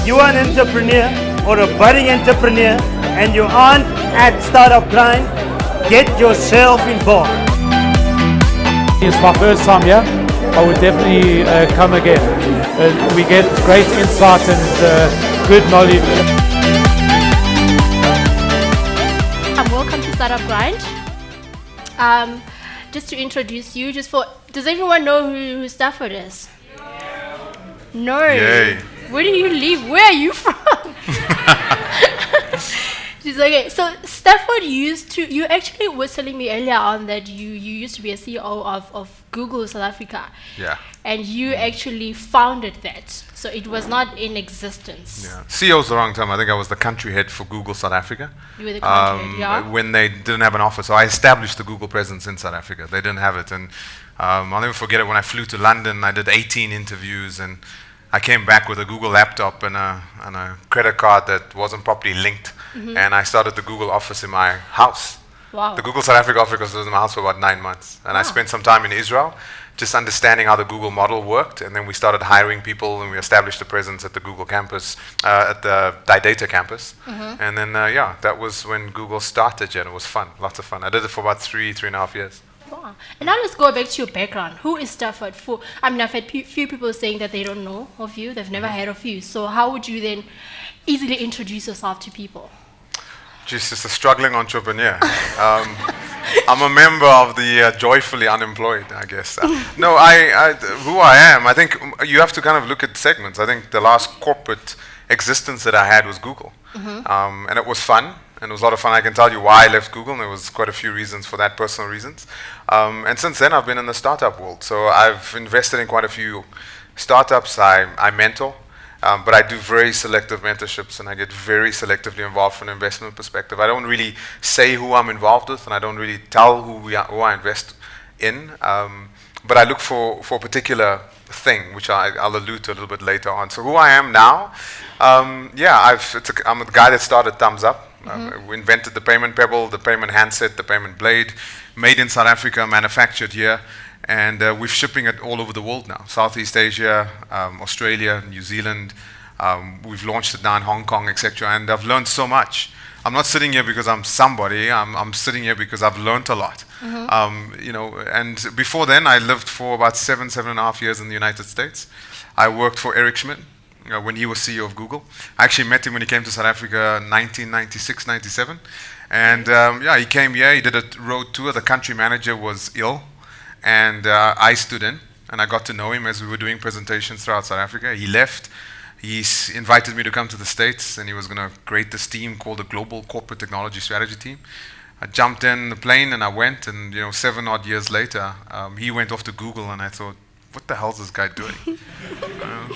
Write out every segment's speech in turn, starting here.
you are an entrepreneur or a budding entrepreneur and you aren't at Startup Grind, get yourself involved. It's my first time here. I would definitely come again. We get great insight and good knowledge. Welcome to Startup Grind. Just to introduce you, does everyone know who Stafford is? No. Yay. Where do you live? Where are you from? She's okay. So Stafford you actually were telling me earlier on that you used to be a CEO of Google South Africa. Yeah. And you actually founded that. So it was not in existence. Yeah. CEO's the wrong term. I think I was the country head for Google South Africa. You were the country head, yeah? When they didn't have an office. So I established the Google presence in South Africa. They didn't have it. And I'll never forget it when I flew to London. I did 18 interviews and I came back with a Google laptop and a credit card that wasn't properly linked. Mm-hmm. And I started the Google office in my house. Wow. The Google South Africa office was in my house for about 9 months. And I spent some time in Israel just understanding how the Google model worked. And then we started hiring people and we established a presence at the Google campus, at the Data campus. Mm-hmm. And then, that was when Google started. And it was fun, lots of fun. I did it for about 3.5 years. Wow. And now let's go back to your background. Who is Stafford? I've had few people saying that they don't know of you. They've never heard of you. So how would you then easily introduce yourself to people? Just a struggling entrepreneur. I'm a member of the joyfully unemployed, I guess. No, who I am, I think you have to kind of look at segments. I think the last corporate existence that I had was Google. Mm-hmm. And it was fun, and it was a lot of fun. I can tell you why I left Google, and there was quite a few reasons for that, personal reasons. And since then, I've been in the startup world. So I've invested in quite a few startups. I mentor. But I do very selective mentorships and I get very selectively involved from an investment perspective. I don't really say who I'm involved with and I don't really tell who I invest in. But I look for a particular thing, which I'll allude to a little bit later on. So who I am now, I'm the guy that started Thumbzup. Mm-hmm. We invented the Payment Pebble, the payment handset, the payment blade, made in South Africa, manufactured here. And we're shipping it all over the world now. Southeast Asia, Australia, New Zealand. We've launched it now in Hong Kong, etc. And I've learned so much. I'm not sitting here because I'm somebody. I'm sitting here because I've learned a lot. Mm-hmm. And before then, I lived for about 7.5 years in the United States. I worked for Eric Schmidt when he was CEO of Google. I actually met him when he came to South Africa in 1996, 97. And he came here. He did a road tour. The country manager was ill. And I stood in, and I got to know him as we were doing presentations throughout South Africa. He left. He invited me to come to the States, and he was going to create this team called the Global Corporate Technology Strategy Team. I jumped in the plane, and I went, and 7 odd years later, he went off to Google, and I thought, what the hell is this guy doing?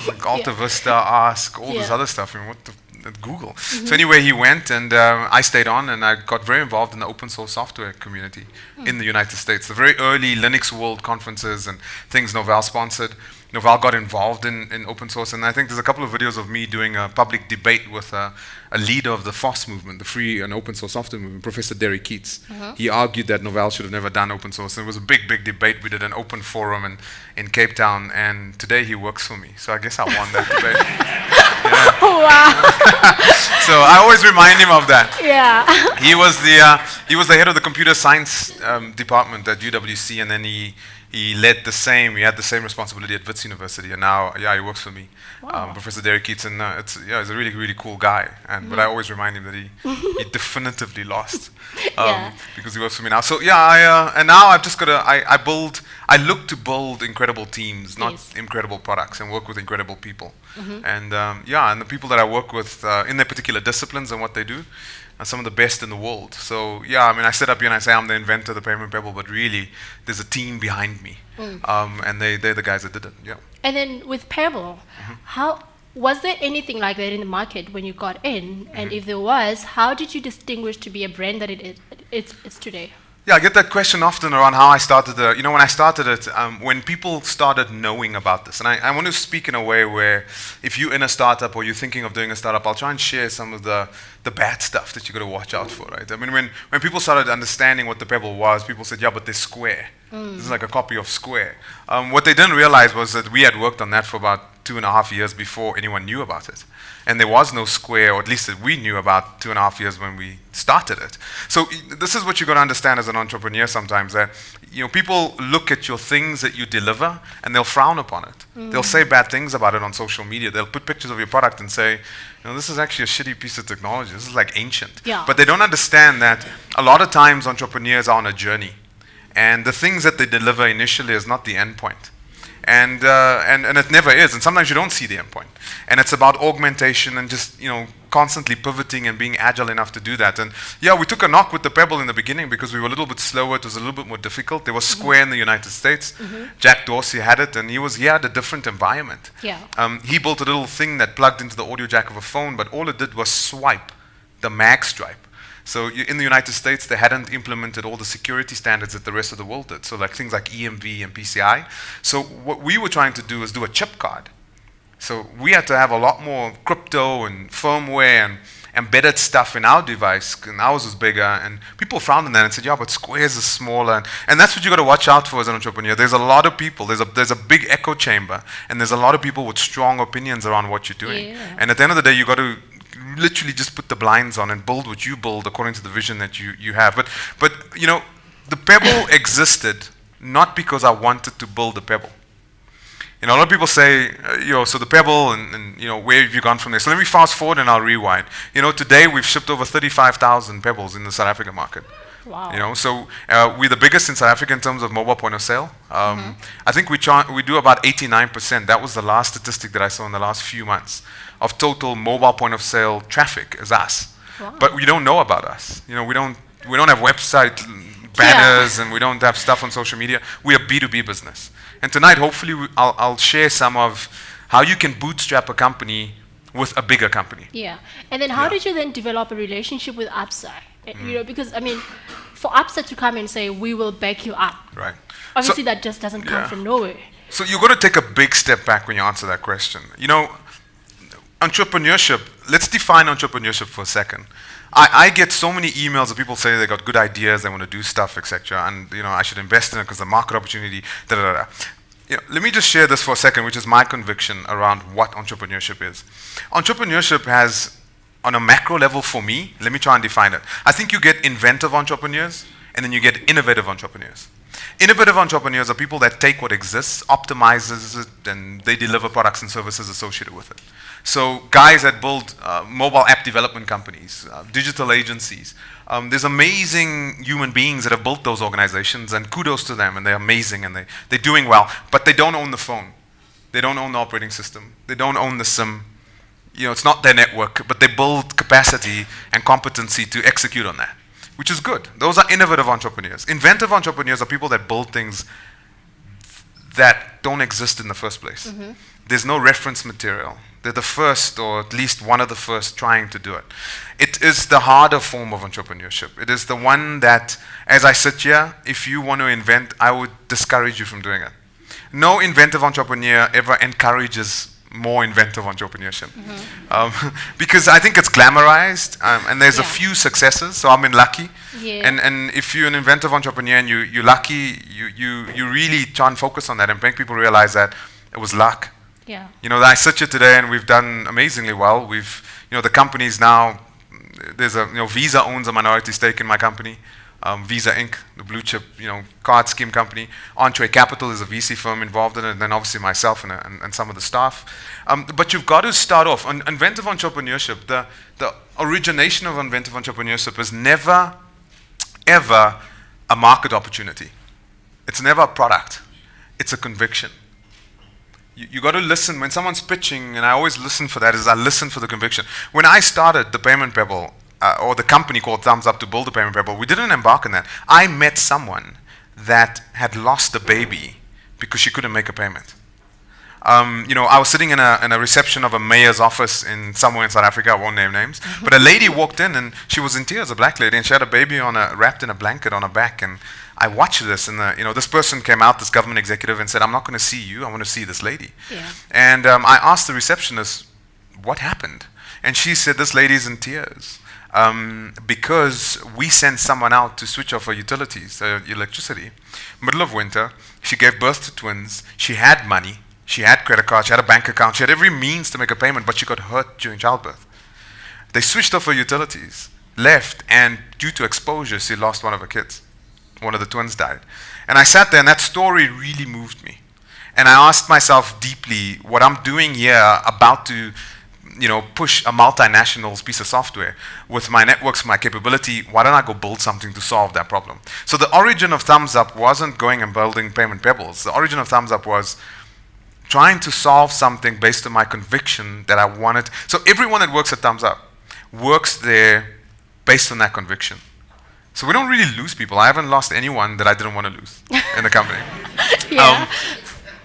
Like Alta Vista, Ask, all this other stuff. What the at Google. Mm-hmm. So anyway, he went and I stayed on and I got very involved in the open source software community in the United States. The very early Linux World conferences and things Novell sponsored. Novell got involved in open source, and I think there's a couple of videos of me doing a public debate with a leader of the FOSS movement, the free and open source software movement, Professor Derek Keats. Mm-hmm. He argued that Novell should have never done open source, and it was a big, big debate. We did an open forum in Cape Town, and today he works for me, so I guess I won that debate. Wow. So I always remind him of that. Yeah. He was the head of the computer science department at UWC, and then he had the same responsibility at Wits University, and now, he works for me. Wow. Professor Derek Keats, and he's a really, really cool guy, but I always remind him that he definitively lost, because he works for me now. So and now I've just got I look to build incredible teams, not incredible products, and work with incredible people. Mm-hmm. And the people that I work with in their particular disciplines and what they do are some of the best in the world. So I sit up here and I say I'm the inventor of the Payment Pebble, but really there's a team behind me, and they're the guys that did it. Yeah. And then with Pebble, how was there anything like that in the market when you got in? And if there was, how did you distinguish to be a brand that it's today? Yeah, I get that question often around how I started when I started it, when people started knowing about this. And I want to speak in a way where if you're in a startup or you're thinking of doing a startup, I'll try and share some of the bad stuff that you got to watch out for, right? I mean, when people started understanding what the Pebble was, people said, yeah, but they're Square. This is like a copy of Square. What they didn't realize was that we had worked on that for about 2.5 years before anyone knew about it. And there was no Square, or at least that we knew about 2.5 years when we started it. So this is what you got to understand as an entrepreneur sometimes, that people look at your things that you deliver and they'll frown upon it. They'll say bad things about it on social media. They'll put pictures of your product and say, this is actually a shitty piece of technology. This is like ancient. Yeah. But they don't understand that a lot of times entrepreneurs are on a journey. And the things that they deliver initially is not the end point. And it never is. And sometimes you don't see the end point. And it's about augmentation and just, constantly pivoting and being agile enough to do that. And yeah, we took a knock with the Pebble in the beginning because we were a little bit slower. It was a little bit more difficult. There was Square in the United States. Jack Dorsey had it, and he had a different environment. Yeah. He built a little thing that plugged into the audio jack of a phone, but all it did was swipe the mag stripe. So in the United States, they hadn't implemented all the security standards that the rest of the world did. So like things like EMV and PCI. So what we were trying to do is do a chip card. So we had to have a lot more crypto and firmware and embedded stuff in our device, and ours was bigger. And people frowned on that and said, yeah, but Squares is smaller. And that's what you got to watch out for as an entrepreneur. There's a lot of people. There's a big echo chamber, and there's a lot of people with strong opinions around what you're doing. Yeah. And at the end of the day, you got to literally just put the blinds on and build what you build according to the vision that you have. But the Pebble existed not because I wanted to build the Pebble. A lot of people say, so the Pebble and where have you gone from there? So let me fast forward and I'll rewind. Today we've shipped over 35,000 Pebbles in the South African market. Wow. So we're the biggest in South Africa in terms of mobile point of sale. I think we do about 89%. That was the last statistic that I saw in the last few months of total mobile point of sale traffic is us. Wow. But you don't know about us. We don't have website banners and we don't have stuff on social media. We're a B2B business. And tonight, hopefully, I'll share some of how you can bootstrap a company with a bigger company. Yeah. And then how did you then develop a relationship with Absa? Because, for Absa to come and say, we will back you up. Right. Obviously, that just doesn't come from nowhere. So you've got to take a big step back when you answer that question. Entrepreneurship, let's define entrepreneurship for a second. I get so many emails of people saying they got good ideas, they want to do stuff, etc. And I should invest in it because the market opportunity, da da da. Let me just share this for a second, which is my conviction around what entrepreneurship is. Entrepreneurship has, on a macro level for me, let me try and define it. I think you get inventive entrepreneurs, and then you get innovative entrepreneurs. Innovative entrepreneurs are people that take what exists, optimizes it, and they deliver products and services associated with it. So guys that build mobile app development companies, digital agencies, there's amazing human beings that have built those organizations, and kudos to them, and they're amazing, and they're doing well, but they don't own the phone. They don't own the operating system. They don't own the SIM. It's not their network, but they build capacity and competency to execute on that, which is good. Those are innovative entrepreneurs. Inventive entrepreneurs are people that build things that don't exist in the first place. There's no reference material. They're the first, or at least one of the first, trying to do it. It is the harder form of entrepreneurship. It is the one that, as I sit here, if you want to invent, I would discourage you from doing it. No inventive entrepreneur ever encourages more inventive entrepreneurship. Because I think it's glamorized, and there's a few successes, so I'm in lucky. Yeah. And if you're an inventive entrepreneur and you're lucky, you really try and focus on that and make people realize that it was luck. Yeah. I sit here today and we've done amazingly well. The company's now, Visa owns a minority stake in my company. Visa Inc., the blue chip, card scheme company. Entree Capital is a VC firm involved in it, and then obviously myself and some of the staff. But you've got to start off. Inventive entrepreneurship, the origination of inventive entrepreneurship is never, ever a market opportunity. It's never a product. It's a conviction. You got to listen when someone's pitching, and I always listen for that, I listen for the conviction. When I started the Payment Pebble, or the company called Thumbzup to build the Payment Pebble, we didn't embark on that. I met someone that had lost a baby because she couldn't make a payment. I was sitting in a reception of a mayor's office somewhere in South Africa, I won't name names, but a lady walked in and she was in tears, a black lady, and she had a baby wrapped in a blanket on her back, and I watched this, and this person came out, this government executive, and said, I'm not going to see you, I want to see this lady. Yeah. And I asked the receptionist, what happened? And she said, this lady's in tears because we sent someone out to switch off her utilities, electricity, middle of winter. She gave birth to twins. She had money. She had credit cards, she had a bank account, she had every means to make a payment, but she got hurt during childbirth. They switched off her utilities, left, and due to exposure, she lost one of her kids. One of the twins died. And I sat there, and that story really moved me. And I asked myself deeply, what I'm doing here, about to push a multinational piece of software with my networks, my capability, why don't I go build something to solve that problem? So the origin of Thumbzup wasn't going and building Payment Pebbles. The origin of Thumbzup was trying to solve something based on my conviction that I wanted. So everyone that works at Thumbzup works there based on that conviction. So we don't really lose people. I haven't lost anyone that I didn't want to lose in the company. Yeah.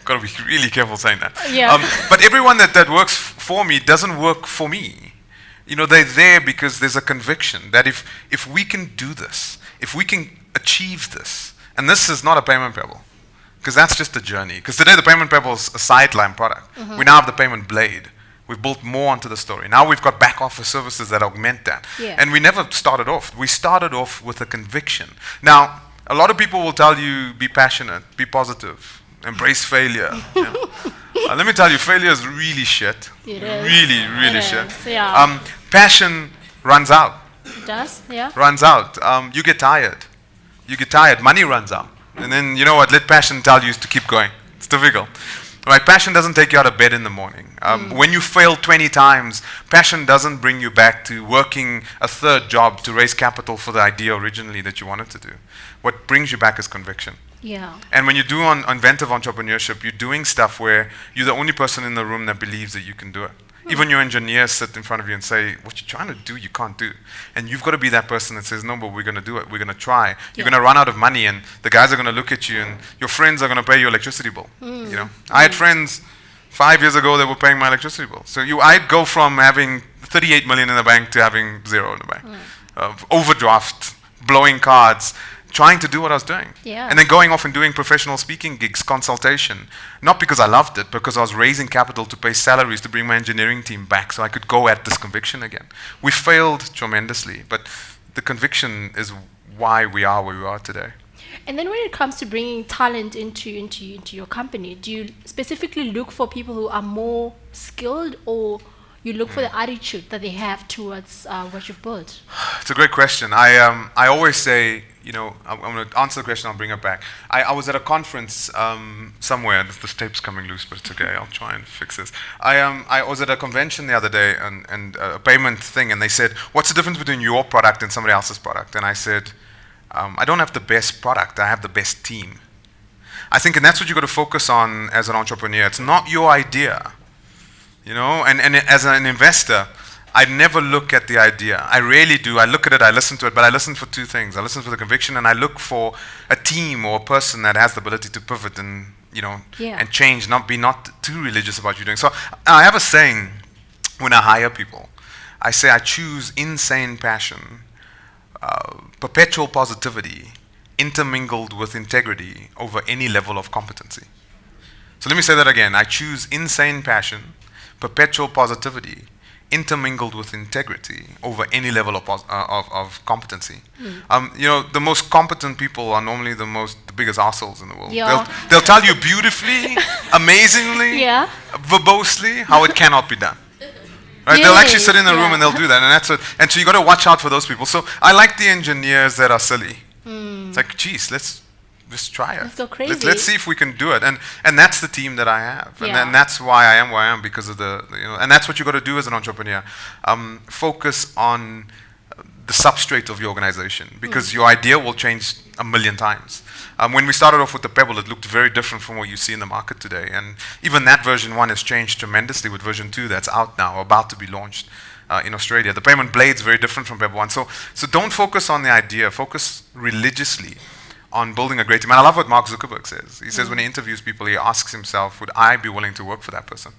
Got to be really careful saying that. Yeah. But everyone that works for me doesn't work for me. They're there because there's a conviction that if we can do this, if we can achieve this, and this is not a Payment Pebble, because that's just a journey. Because today the Payment Pebble is a sideline product. We now have the Payment Blade. We've built more onto the story. Now we've got back office services that augment that. Yeah. And we never started off. We started off with a conviction. Now, a lot of people will tell you, be passionate, be positive, embrace failure. Let me tell you, failure is really shit. It is. Really, really It shit. is, yeah. Passion runs out. It does, yeah. Runs out. You get tired. You get tired. Money runs out. And then, you know what? Let passion tell you to keep going. It's difficult. Right? Passion doesn't take you out of bed in the morning. When you fail 20 times, passion doesn't bring you back to working a third job to raise capital for the idea originally that you wanted to do. What brings you back is conviction. Yeah. And when you do inventive entrepreneurship, you're doing stuff where you're the only person in the room that believes that you can do it. Even your engineers sit in front of you and say, what you're trying to do, you can't do. And you've got to be that person that says, no, but we're going to do it. We're going to try. You're going to run out of money, and the guys are going to look at you, and your friends are going to pay your electricity bill. I had friends 5 years ago that were paying my electricity bill. So I'd go from having 38 million in the bank to having 0 in the bank. Overdraft, blowing cards, trying to do what I was doing. Yeah. And then going off and doing professional speaking gigs, consultation. Not because I loved it, because I was raising capital to pay salaries to bring my engineering team back so I could go at this conviction again. We failed tremendously, but the conviction is why we are where we are today. And then when it comes to bringing talent into your company, do you specifically look for people who are more skilled, or you look for the attitude that they have towards what you've built? It's a great question. I always say, I'm going to answer the question, I'll bring it back. I was at a conference somewhere. This tape's coming loose, but it's okay. I'll try and fix this. I was at a convention the other day and a payment thing, and they said, what's the difference between your product and somebody else's product? And I said, I don't have the best product, I have the best team. I think, and that's what you've got to focus on as an entrepreneur. It's not your idea. And as an investor, I never look at the idea. I rarely do. I look at it, I listen to it, but I listen for two things. I listen for the conviction, and I look for a team or a person that has the ability to pivot and, and change, not too religious about what you're doing. So I have a saying when I hire people. I say I choose insane passion, perpetual positivity, intermingled with integrity over any level of competency. So let me say that again. I choose insane passion, perpetual positivity, intermingled with integrity over any level of competency. The most competent people are normally the biggest assholes in the world. Yeah. They'll tell you beautifully, amazingly, verbosely how it cannot be done. Right? They'll actually sit in the room and they'll do that, and that's what. And so you got to watch out for those people. So I like the engineers that are silly. It's like, geez, let's try it. Let's go crazy. Let's see if we can do it. And that's the team that I have. And that's why I am where I am, because of and that's what you got to do as an entrepreneur. Focus on the substrate of your organization, because your idea will change a million times. When we started off with the Pebble, it looked very different from what you see in the market today. And even that version 1 has changed tremendously with version 2 that's out now, about to be launched in Australia. The Payment Blade is very different from Pebble 1. So don't focus on the idea. Focus religiously on building a great team. And I love what Mark Zuckerberg says. He says when he interviews people, he asks himself, would I be willing to work for that person?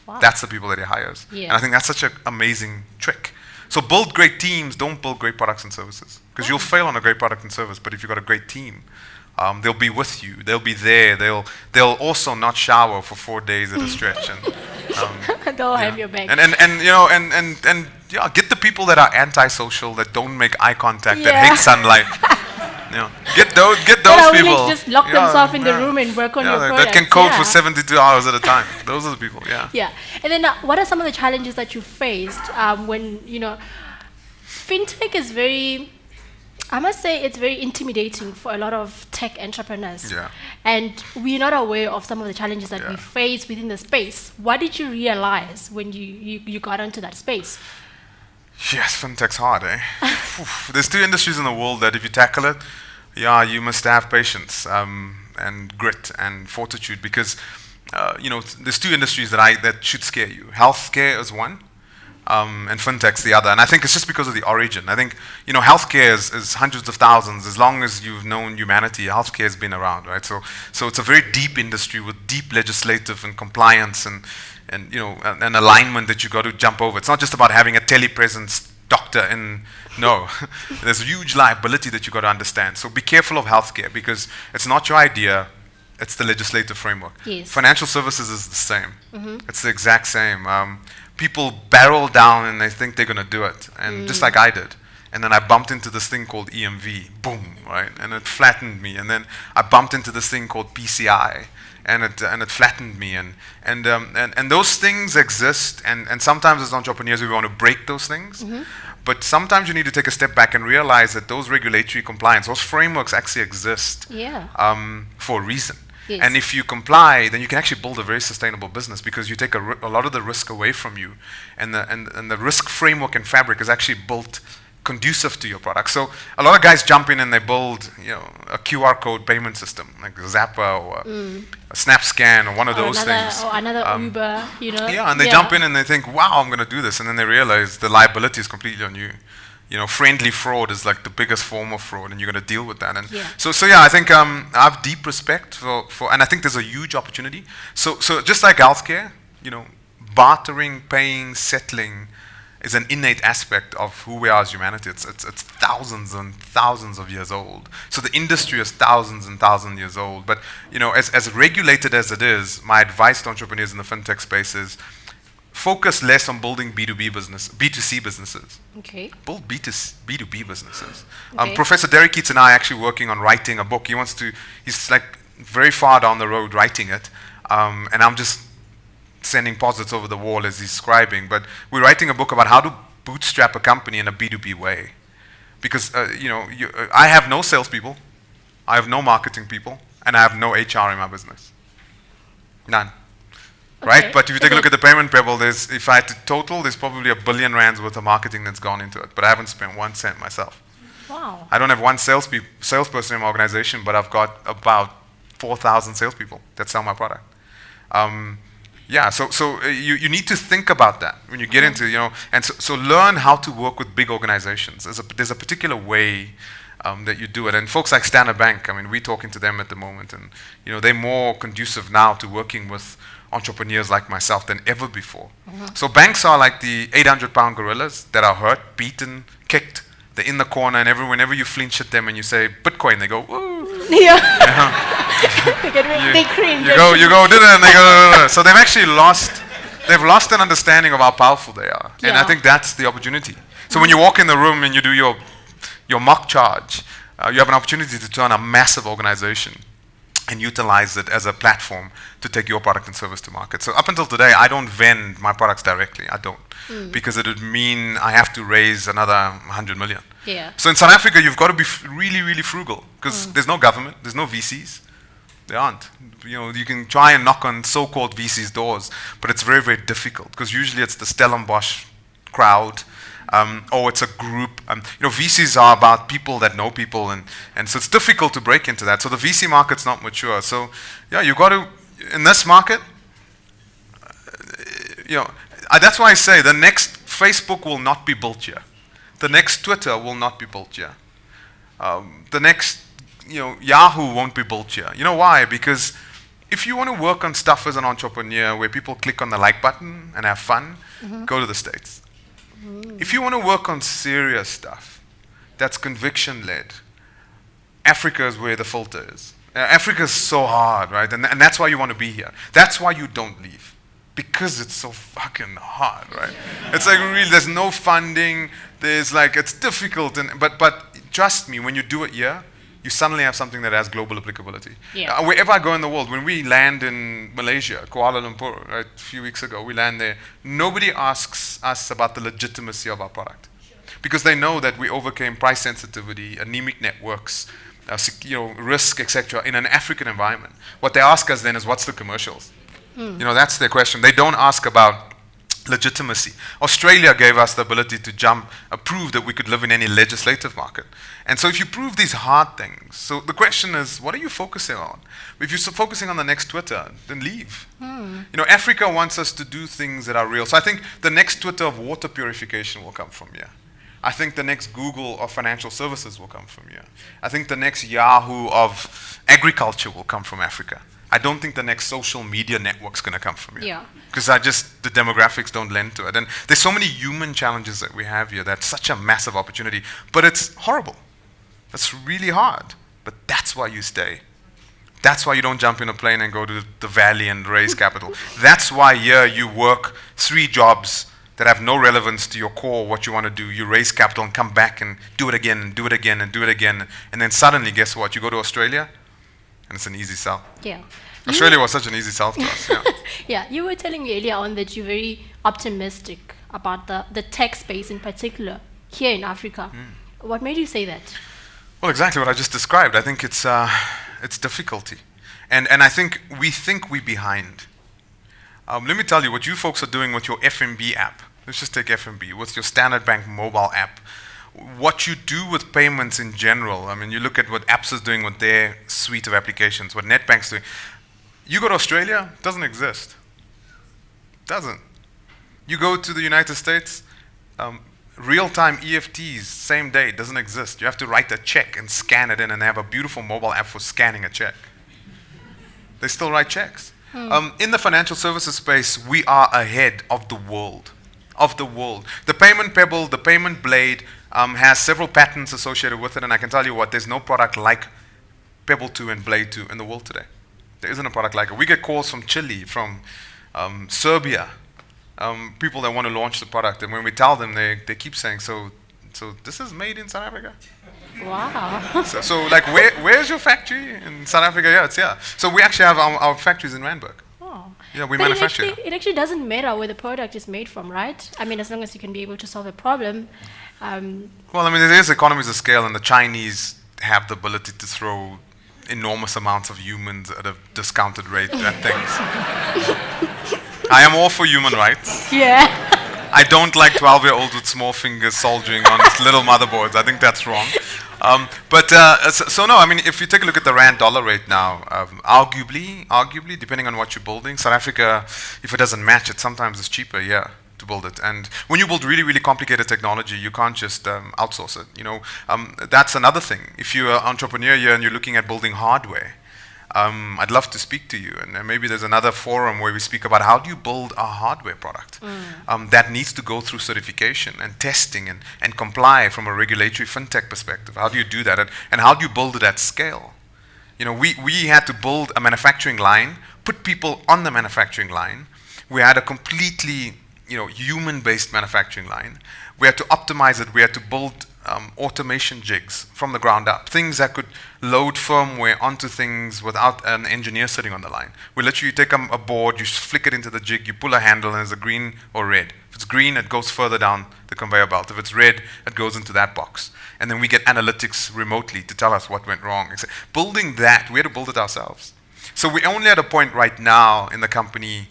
Wow. That's the people that he hires. Yeah. And I think that's such an amazing trick. So build great teams, don't build great products and services. Because you'll fail on a great product and service, but if you've got a great team, they'll be with you, they'll be there, they'll also not shower for 4 days at a stretch. And they'll have your back. And get the people that are antisocial, that don't make eye contact, that hate sunlight. Get those That are willing people. to just lock themselves in the room and work on your that products. can code for 72 hours at a time. Those are the people. Yeah. Yeah. And then what are some of the challenges that you faced when, fintech is very, I must say it's very intimidating for a lot of tech entrepreneurs. Yeah. And we're not aware of some of the challenges that we face within the space. What did you realize when you got into that space? Yes, fintech's hard, eh? Oof. There's 2 industries in the world that if you tackle it, you must have patience and grit and fortitude because, there's 2 industries that should scare you. Healthcare is one, and fintech's the other. And I think it's just because of the origin. I think, healthcare is hundreds of thousands. As long as you've known humanity, healthcare has been around, right? So it's a very deep industry with deep legislative and compliance and an alignment that you got to jump over. It's not just about having a telepresence doctor no. There's huge liability that you got to understand. So be careful of healthcare because it's not your idea, it's the legislative framework. Yes. Financial services is the same. It's the exact same. People barrel down and they think they're going to do it, and just like I did. And then I bumped into this thing called EMV, boom, right? And it flattened me. And then I bumped into this thing called PCI, and it flattened me. And those things exist. And sometimes as entrepreneurs we want to break those things. But sometimes you need to take a step back and realize that those regulatory compliance, those frameworks actually exist for a reason. Yes. And if you comply, then you can actually build a very sustainable business because you take a lot of the risk away from you, and the risk framework and fabric is actually built conducive to your product. So a lot of guys jump in and they build, a QR code payment system like Zappa or a SnapScan or one of those things. Or another Uber, Yeah, and they jump in and they think, wow, I'm going to do this, and then they realize the liability is completely on you. Friendly fraud is like the biggest form of fraud, and you're going to deal with that. And so I think I have deep respect for, and I think there's a huge opportunity. So just like healthcare, bartering, paying, settling is an innate aspect of who we are as humanity. It's thousands and thousands of years old. So the industry is thousands and thousands years old. But as regulated as it is, my advice to entrepreneurs in the fintech space is focus less on building B2C businesses. Okay. Build B2B businesses. Okay. Professor Derek Keats and I are actually working on writing a book. He's like very far down the road writing it, and I'm just sending posits over the wall as he's scribing. But we're writing a book about how to bootstrap a company in a B2B way, because I have no salespeople, I have no marketing people, and I have no HR in my business. None. Right? Okay. But if you take a look at the Payment Pebble, if I had to total, there's probably R1 billion worth of marketing that's gone into it. But I haven't spent 1 cent myself. Wow. I don't have one salesperson in my organization, but I've got about 4,000 salespeople that sell my product. So you need to think about that when you get into, and so learn how to work with big organizations. There's a particular way that you do it. And folks like Standard Bank, we're talking to them at the moment, and they're more conducive now to working with entrepreneurs like myself than ever before. So banks are like the 800-pound gorillas that are hurt, beaten, kicked. They're in the corner, and whenever you flinch at them and you say Bitcoin, they go, woo. They cringe. You go, and they go. So they've actually lost an understanding of how powerful they are. And I think that's the opportunity. So when you walk in the room and you do your mock charge, you have an opportunity to turn a massive organization and utilize it as a platform to take your product and service to market. So up until today, I don't vend my products directly. I don't. Because it would mean I have to raise another 100 million. Yeah. So in South Africa, you've got to be really, really frugal because there's no government, there's no VCs. There aren't. You can try and knock on so-called VCs' doors, but it's very, very difficult because usually it's the Stellenbosch crowd, or it's a group. VCs are about people that know people, and so it's difficult to break into that. So the VC market's not mature. So you got to, in this market, that's why I say the next Facebook will not be built here. The next Twitter will not be built here. The next Yahoo won't be built here. You know why? Because if you want to work on stuff as an entrepreneur where people click on the like button and have fun, go to the States. If you want to work on serious stuff that's conviction-led, Africa is where the filter is. Africa is so hard, right? And that's why you want to be here. That's why you don't leave. Because it's so fucking hard, right? It's like really, there's no funding. It's difficult. But trust me, when you do it here, you suddenly have something that has global applicability. Yeah. Wherever I go in the world, when we land in Malaysia, Kuala Lumpur, right, a few weeks ago, we land there, nobody asks us about the legitimacy of our product. Because they know that we overcame price sensitivity, anemic networks, risk, etc., in an African environment. What they ask us then is, what's the commercials? That's their question. They don't ask about legitimacy. Australia gave us the ability to prove that we could live in any legislative market. And so if you prove these hard things, so the question is, what are you focusing on? If you're focusing on the next Twitter, then leave. Africa wants us to do things that are real. So I think the next Twitter of water purification will come from here. I think the next Google of financial services will come from here. I think the next Yahoo of agriculture will come from Africa. I don't think the next social media network's going to come from here. Because the demographics don't lend to it. And there's so many human challenges that we have here. That's such a massive opportunity. But it's horrible. It's really hard. But that's why you stay. That's why you don't jump in a plane and go to the valley and raise capital. That's why here you work 3 jobs that have no relevance to your core, what you want to do. You raise capital and come back and do it again and do it again and do it again. And then suddenly, guess what? You go to Australia, and it's an easy sell. Yeah. Australia was such an easy sell to us. Yeah. Yeah, you were telling me earlier on that you're very optimistic about the tech space in particular here in Africa. What made you say that? Well, exactly what I just described. I think it's difficulty. And I think we're behind. Let me tell you what you folks are doing with your FNB app. Let's just take FNB, with your Standard Bank mobile app. What you do with payments in general, I mean, you look at what Apps is doing with their suite of applications, what Netbank's doing. You go to Australia, it doesn't exist. Doesn't. You go to the United States, real-time EFTs, same day, doesn't exist. You have to write a check and scan it in, and they have a beautiful mobile app for scanning a check. They still write checks. In the financial services space, we are ahead of the world. The Payment Pebble, the Payment Blade, has several patents associated with it, and I can tell you what, there's no product like Pebble 2 and Blade 2 in the world today. There isn't a product like it. We get calls from Chile, from Serbia, people that want to launch the product, and when we tell them, they keep saying, so this is made in South Africa? Wow. So like, where's your factory in South Africa? Yeah, it's here. So we actually have our factories in Randburg. Oh. Yeah, we But manufacture. it actually doesn't matter where the product is made from, right? I mean, as long as you can be able to solve a problem. Well, I mean, there is economies of scale, and the Chinese have the ability to throw enormous amounts of humans at a discounted rate at things. I am all for human rights. Yeah. I don't like 12-year-olds with small fingers soldering on little motherboards. I think that's wrong. So no, I mean, if you take a look at the Rand dollar rate now, arguably, depending on what you're building, South Africa, if it doesn't match it, sometimes it's cheaper, to build it. And when you build really, really complicated technology, you can't just outsource it. That's another thing. If you're an entrepreneur here and you're looking at building hardware, I'd love to speak to you, and maybe there's another forum where we speak about how do you build a hardware product that needs to go through certification and testing and comply from a regulatory fintech perspective. How do you do that, and how do you build it at scale? We had to build a manufacturing line, put people on the manufacturing line. We had a completely human-based manufacturing line. We had to optimize it. We had to build automation jigs from the ground up, things that could load firmware onto things without an engineer sitting on the line. We literally take a board, you flick it into the jig, you pull a handle, and there's a green or red. If it's green, it goes further down the conveyor belt. If it's red, it goes into that box. And then we get analytics remotely to tell us what went wrong. Building that, we had to build it ourselves. So we're only at a point right now in the company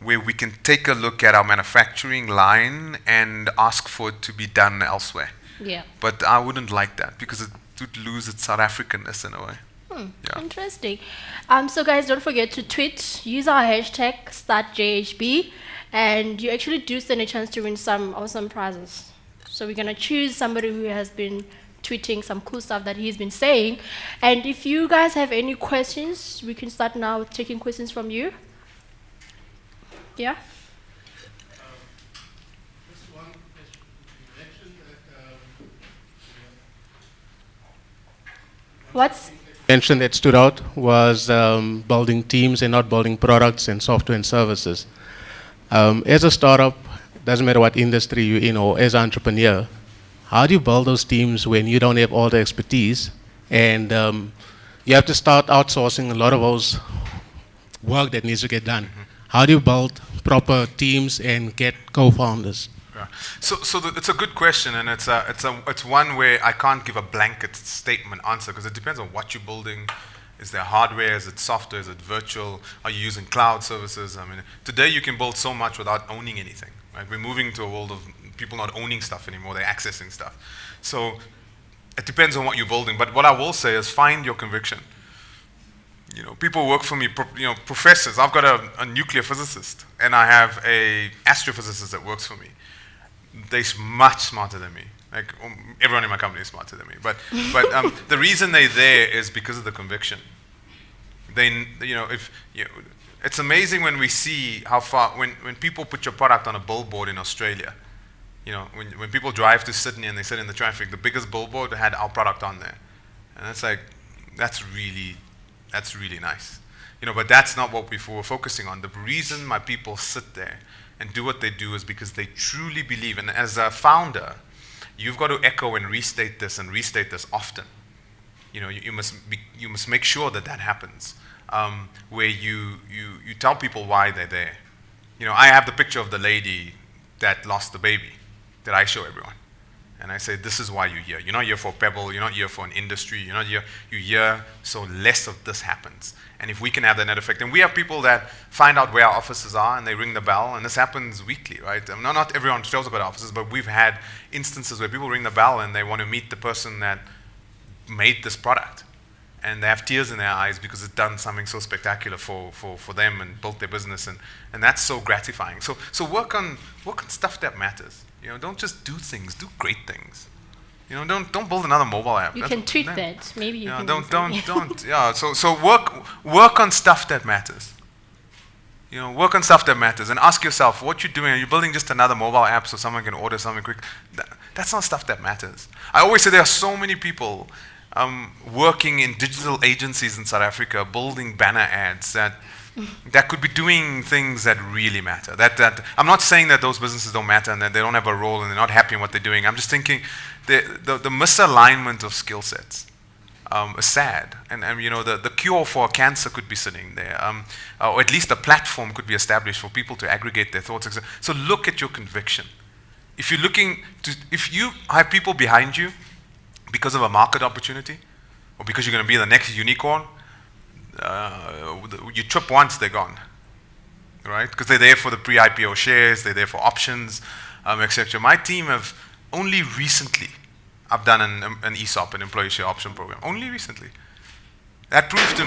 where we can take a look at our manufacturing line and ask for it to be done elsewhere. Yeah. But I wouldn't like that because it would lose its South Africanness in a way. Yeah. Interesting. So guys, don't forget to tweet, use our hashtag StartJHB, and you actually do stand a chance to win some awesome prizes. So we're gonna choose somebody who has been tweeting some cool stuff that he's been saying. And if you guys have any questions, we can start now with taking questions from you. Yeah? What's mention that stood out was building teams and not building products and software and services. As a startup, doesn't matter what industry you're in, or as an entrepreneur, how do you build those teams when you don't have all the expertise And you have to start outsourcing a lot of those work that needs to get done. How do you build proper teams and get co-founders? Yeah. It's a good question, and it's one where I can't give a blanket statement answer because it depends on what you're building. Is there hardware? Is it software? Is it virtual? Are you using cloud services? I mean, today you can build so much without owning anything. Right? We're moving to a world of people not owning stuff anymore; they're accessing stuff. So it depends on what you're building. But what I will say is find your conviction. You know, people work for me, professors. I've got a nuclear physicist, and I have a astrophysicist that works for me. They're much smarter than me. Like everyone in my company is smarter than me. But the reason they're there is because of the conviction. It's amazing when we see how far when people put your product on a billboard in Australia. You know, when people drive to Sydney and they sit in the traffic, the biggest billboard had our product on there, and it's like that's really nice. You know, but that's not what we were focusing on. The reason my people sit there and do what they do is because they truly believe. And as a founder, you've got to echo and restate this often. You know, you must make sure that happens, where you tell people why they're there. You know, I have the picture of the lady that lost the baby that I show everyone. And I say, this is why you're here. You're not here for Pebble. You're not here for an industry. You're here so less of this happens. And if we can have that net effect. And we have people that find out where our offices are and they ring the bell. And this happens weekly, right? Not everyone tells about our offices, but we've had instances where people ring the bell and they want to meet the person that made this product. And they have tears in their eyes because it's done something so spectacular for them and built their business. And that's so gratifying. So work on stuff that matters. You know, don't just do things, do great things. You know, don't build another mobile app. You can tweet that. Maybe you can. Don't. Yeah. So work on stuff that matters. You know, work on stuff that matters and ask yourself what you're doing. Are you building just another mobile app so someone can order something quick? That's not stuff that matters. I always say there are so many people working in digital agencies in South Africa, building banner ads that could be doing things that really matter. That I'm not saying that those businesses don't matter and that they don't have a role and they're not happy in what they're doing. I'm just thinking the misalignment of skill sets is sad. And you know, the cure for cancer could be sitting there, or at least a platform could be established for people to aggregate their thoughts. So look at your conviction. If you have people behind you because of a market opportunity, or because you're going to be the next unicorn, you trip once, they're gone, right? Because they're there for the pre-IPO shares, they're there for options, etc. My team have only recently, I've done an ESOP, an employee share option program, only recently. That proved to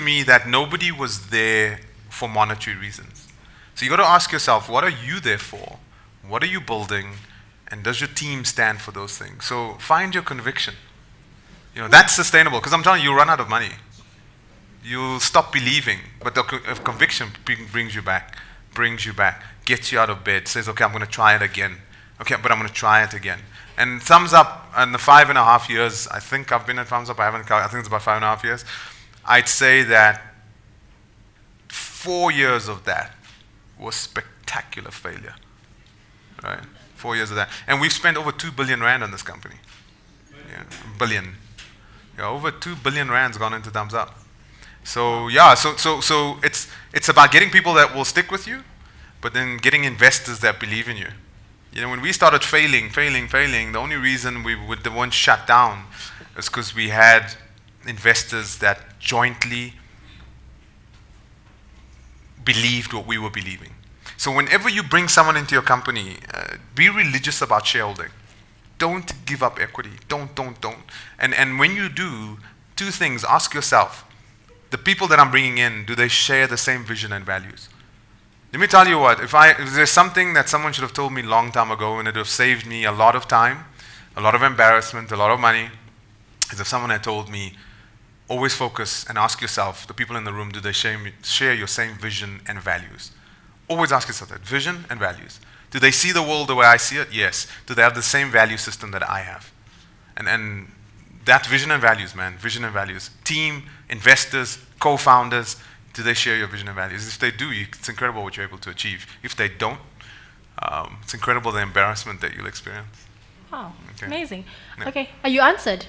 me that nobody was there for monetary reasons. So you got to ask yourself, what are you there for? What are you building? And does your team stand for those things? So find your conviction. You know, that's sustainable, because I'm telling you, you'll run out of money. You'll stop believing, but the conviction brings you back, gets you out of bed, says, okay, I'm going to try it again. Okay, but I'm going to try it again. And Thumbzup, in the 5.5 years, I think I've been at Thumbzup, I think it's about 5.5 years, I'd say that 4 years of that was spectacular failure, right? 4 years of that. And we've spent over 2 billion rand on this company. Yeah, billion. Yeah, over 2 billion rand's gone into Thumbzup. So yeah, so it's about getting people that will stick with you, but then getting investors that believe in you. You know, when we started failing, the only reason we weren't shut down is because we had investors that jointly believed what we were believing. So whenever you bring someone into your company, be religious about shareholding. Don't give up equity. Don't. And when you do, two things. Ask yourself, the people that I'm bringing in, do they share the same vision and values? Let me tell you what, if there's something that someone should have told me a long time ago and it would have saved me a lot of time, a lot of embarrassment, a lot of money, is if someone had told me, always focus and ask yourself, the people in the room, do they share your same vision and values? Always ask yourself that, vision and values. Do they see the world the way I see it? Yes. Do they have the same value system that I have? And that vision and values, man, vision and values. Team, investors, co-founders, do they share your vision and values? If they do, it's incredible what you're able to achieve. If they don't, it's incredible the embarrassment that you'll experience. Wow, Okay. amazing. Yeah. Okay, are you answered?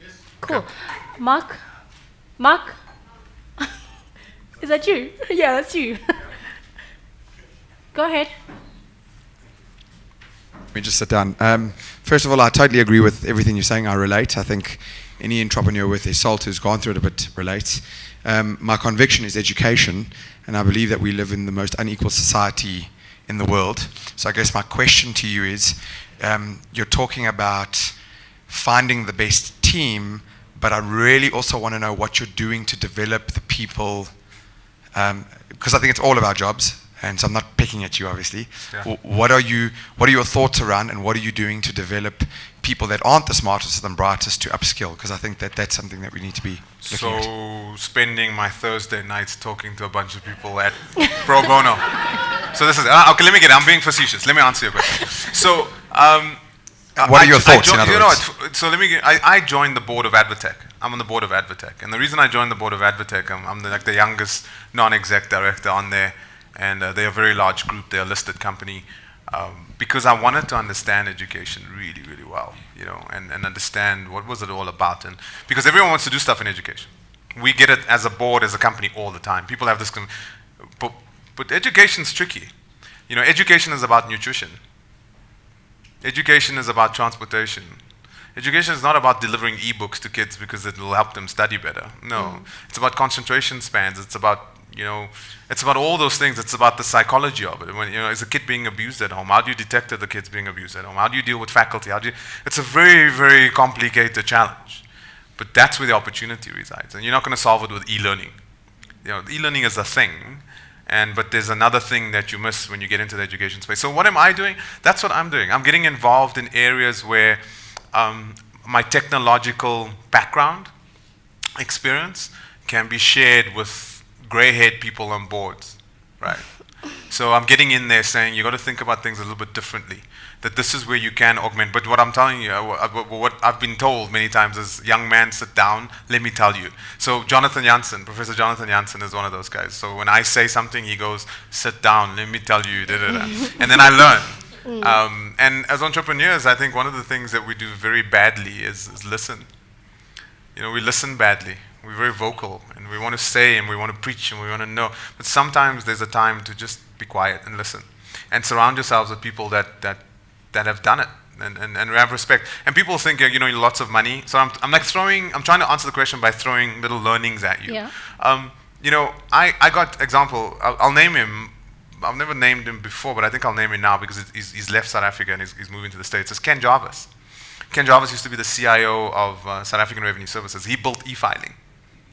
Yes. Cool. Okay. Mark? Is that you? Yeah, that's you. Go ahead. Let me just sit down. First of all, I totally agree with everything you're saying. I relate. I think any entrepreneur with their salt who's gone through it a bit relates. My conviction is education, and I believe that we live in the most unequal society in the world. So I guess my question to you is, you're talking about finding the best team, but I really also want to know what you're doing to develop the people, because I think it's all of our jobs. And so I'm not picking at you, obviously. Yeah. What are your thoughts around, and what are you doing to develop people that aren't the smartest and brightest to upskill? Because I think that that's something that we need to be looking at. So spending my Thursday nights talking to a bunch of people at pro bono. So this is okay. I'm being facetious. Let me answer your question. So, what are your thoughts? In other words? So I joined the board of Advertech. I'm on the board of Advertech, and the reason I joined the board of Advertech, I'm the youngest non-exec director on there. And they're a very large group. They're a listed company, because I wanted to understand education really, really well, and understand what was it all about. And because everyone wants to do stuff in education, we get it as a board, as a company, all the time. People have this, but education's tricky. Education is about nutrition. Education is about transportation. Education is not about delivering e-books to kids because it will help them study better. No, it's about concentration spans. It's about it's about all those things. It's about the psychology of it. When, is a kid being abused at home? How do you detect that the kid's being abused at home? How do you deal with faculty? It's a very, very complicated challenge. But that's where the opportunity resides. And you're not going to solve it with e-learning. E-learning is a thing, but there's another thing that you miss when you get into the education space. So what am I doing? That's what I'm doing. I'm getting involved in areas where my technological background, experience, can be shared with gray-haired people on boards, right? So I'm getting in there saying, you got to think about things a little bit differently, that this is where you can augment. But what I'm telling you, what I've been told many times is, young man, sit down, let me tell you. So Jonathan Jansen, Professor Jonathan Jansen is one of those guys. So when I say something, he goes, sit down, let me tell you, and then I learn. And as entrepreneurs, I think one of the things that we do very badly is listen. We listen badly. We're very vocal, and we want to say, and we want to preach, and we want to know. But sometimes there's a time to just be quiet and listen, and surround yourselves with people that have done it, and have respect. And people think, lots of money. So I'm trying to answer the question by throwing little learnings at you. Yeah. I got example. I'll name him. I've never named him before, but I think I'll name him now because he's left South Africa and he's moving to the States. It's Ken Jarvis. Ken Jarvis used to be the CIO of South African Revenue Services. He built e-filing.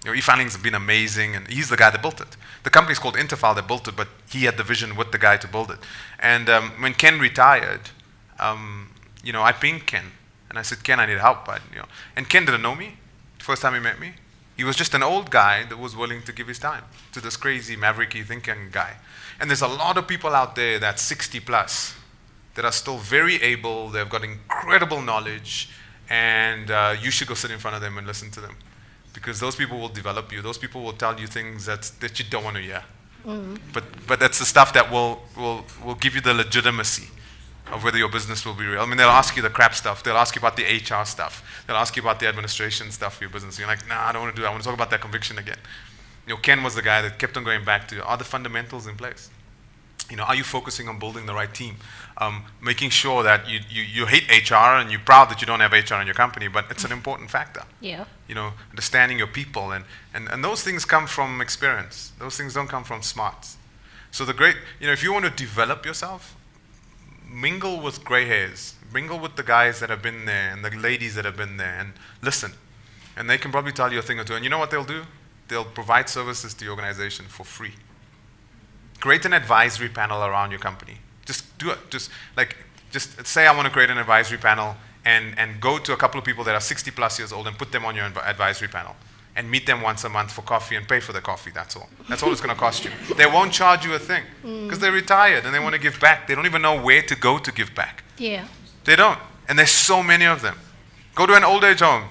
E-filings have been amazing, and he's the guy that built it. The company's called Interfile that built it, but he had the vision with the guy to build it. And when Ken retired, I pinged Ken, and I said, Ken, I need help. And Ken didn't know me. First time he met me, he was just an old guy that was willing to give his time to this crazy, mavericky thinking guy. And there's a lot of people out there that's 60 plus that are still very able. They've got incredible knowledge, and you should go sit in front of them and listen to them. Because those people will develop you. Those people will tell you things that you don't want to hear. But that's the stuff that will give you the legitimacy of whether your business will be real. I mean, they'll ask you the crap stuff. They'll ask you about the HR stuff. They'll ask you about the administration stuff for your business. You're like, nah, I don't want to do that. I want to talk about that conviction again. Ken was the guy that kept on going back to, are the fundamentals in place? Are you focusing on building the right team? Making sure that you hate HR and you're proud that you don't have HR in your company, but it's an important factor. Yeah. Understanding your people, and those things come from experience. Those things don't come from smarts. So if you want to develop yourself, mingle with gray hairs, mingle with the guys that have been there and the ladies that have been there, and listen. And they can probably tell you a thing or two. And you know what they'll do? They'll provide services to your organization for free. Create an advisory panel around your company. Just do it. Just say I want to create an advisory panel, and go to a couple of people that are 60 plus years old and put them on your advisory panel and meet them once a month for coffee and pay for the coffee. That's all. That's all it's going to cost you. They won't charge you a thing because they're retired and they want to give back. They don't even know where to go to give back. Yeah. They don't. And there's so many of them. Go to an old age home.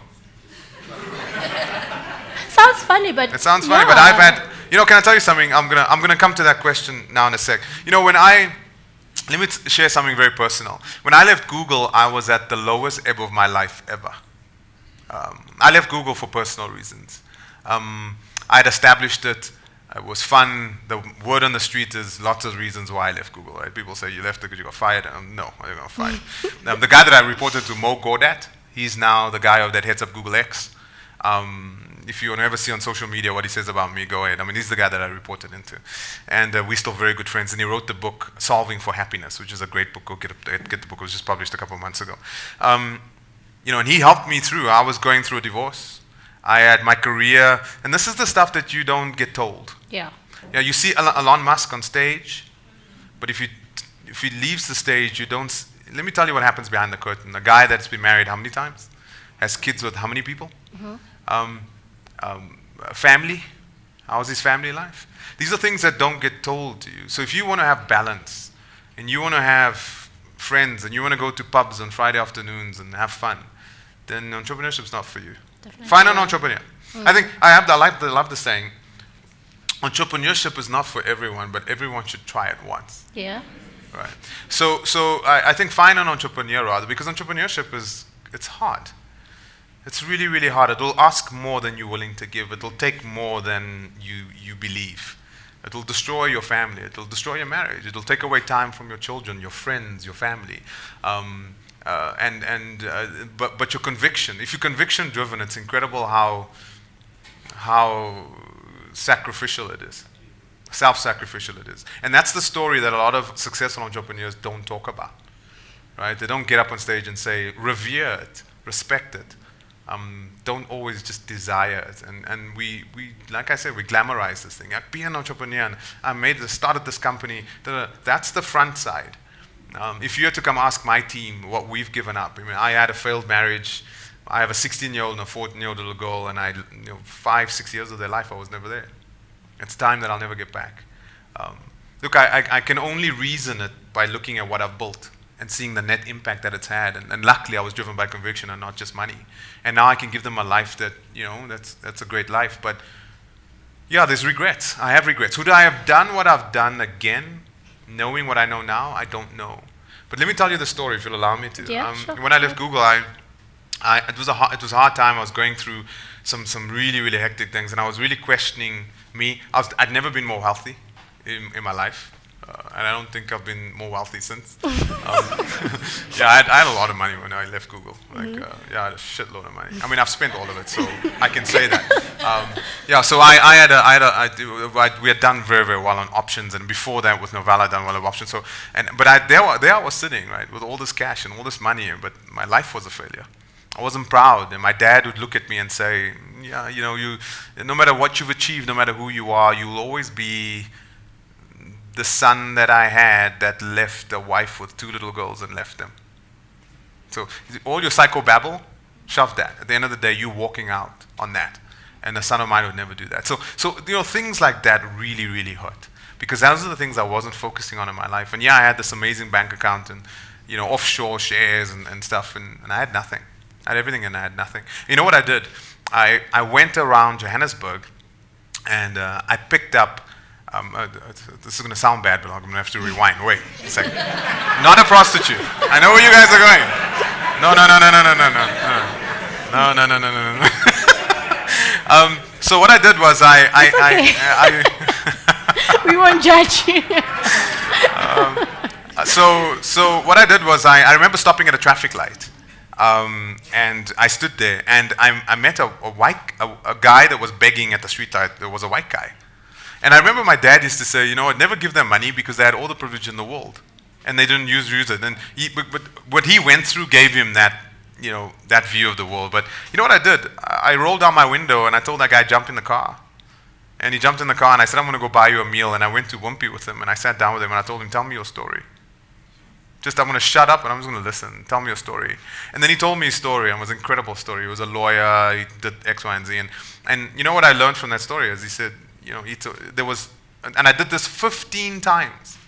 Sounds funny, but it sounds funny, but I've had. Can I tell you something? I'm gonna come to that question now in a sec. When I let me share something very personal. When I left Google, I was at the lowest ebb of my life ever. I left Google for personal reasons. I'd established it. It was fun. The word on the street is lots of reasons why I left Google. Right? People say you left because you got fired. No, I didn't get fired. The guy that I reported to, Mo Gordat, he's now the guy that heads up Google X. If you ever see on social media what he says about me, go ahead. I mean, he's the guy that I reported into. And we're still very good friends. And he wrote the book, Solving for Happiness, which is a great book. Go get the book. It was just published a couple of months ago. And he helped me through. I was going through a divorce. I had my career. And this is the stuff that you don't get told. Yeah. Yeah, you see Elon Musk on stage. But if he leaves the stage, you don't... Let me tell you what happens behind the curtain. A guy that's been married how many times? Has kids with how many people? Family. How's his family life? These are things that don't get told to you. So if you want to have balance, and you want to have friends, and you want to go to pubs on Friday afternoons and have fun, then entrepreneurship is not for you. Definitely. Find an entrepreneur. I think I love the saying, entrepreneurship is not for everyone, but everyone should try it once. Yeah. Right. So I think find an entrepreneur rather, because entrepreneurship it's hard. It's really, really hard. It will ask more than you're willing to give. It will take more than you believe. It will destroy your family. It will destroy your marriage. It will take away time from your children, your friends, your family. But your conviction. If you're conviction driven, it's incredible how sacrificial it is. Self-sacrificial it is. And that's the story that a lot of successful entrepreneurs don't talk about. Right? They don't get up on stage and say, revere it, respect it. Don't always just desire it. And we like I said, we glamorize this thing. Be an entrepreneur. And I started this company. That's the front side. If you had to come ask my team what we've given up, I mean, I had a failed marriage. I have a 16-year-old and a 14-year-old little girl, and 5-6 years of their life I was never there. It's time that I'll never get back. Look, I can only reason it by looking at what I've built and seeing the net impact that it's had. And luckily, I was driven by conviction and not just money. And now I can give them a life that, that's a great life. But yeah, there's regrets. I have regrets. Would I have done what I've done again, knowing what I know now? I don't know. But let me tell you the story, if you'll allow me to. Yeah, sure. When I left Google, it was a hard time. I was going through some really, really hectic things, and I was really questioning me. I'd never been more wealthy in my life. And I don't think I've been more wealthy since. Yeah, I had a lot of money when I left Google. I had a shitload of money. I mean, I've spent all of it, so I can say that. So we had done very, very well on options, and before that with Novell, I'd done well on options. But there I was sitting, right, with all this cash and all this money, but my life was a failure. I wasn't proud, and my dad would look at me and say, "Yeah, you, no matter what you've achieved, no matter who you are, you'll always be the son that I had that left a wife with 2 little girls and left them." So all your psychobabble, shove that. At the end of the day, you're walking out on that. And a son of mine would never do that. So things like that really, really hurt. Because those are the things I wasn't focusing on in my life. And yeah, I had this amazing bank account and offshore shares and stuff, and I had nothing. I had everything and I had nothing. You know what I did? I went around Johannesburg and I picked up this is going to sound bad, but I'm going to have to rewind. Wait a second. Not a prostitute. I know where you guys are going. No. So what I did was we won't judge you. So what I did was I remember stopping at a traffic light. And I stood there, and I met a guy that was begging at the street light. There was a white guy. And I remember my dad used to say, I'd never give them money because they had all the privilege in the world. And they didn't use it. And but what he went through gave him that, that view of the world. But you know what I did? I rolled down my window and I told that guy, jump in the car. And he jumped in the car and I said, I'm going to go buy you a meal. And I went to Wimpy with him and I sat down with him and I told him, tell me your story. I'm going to shut up and I'm just going to listen. Tell me your story. And then he told me his story, and it was an incredible story. He was a lawyer, he did X, Y, and Z. And you know what I learned from that story is he said, there was, and I did this 15 times.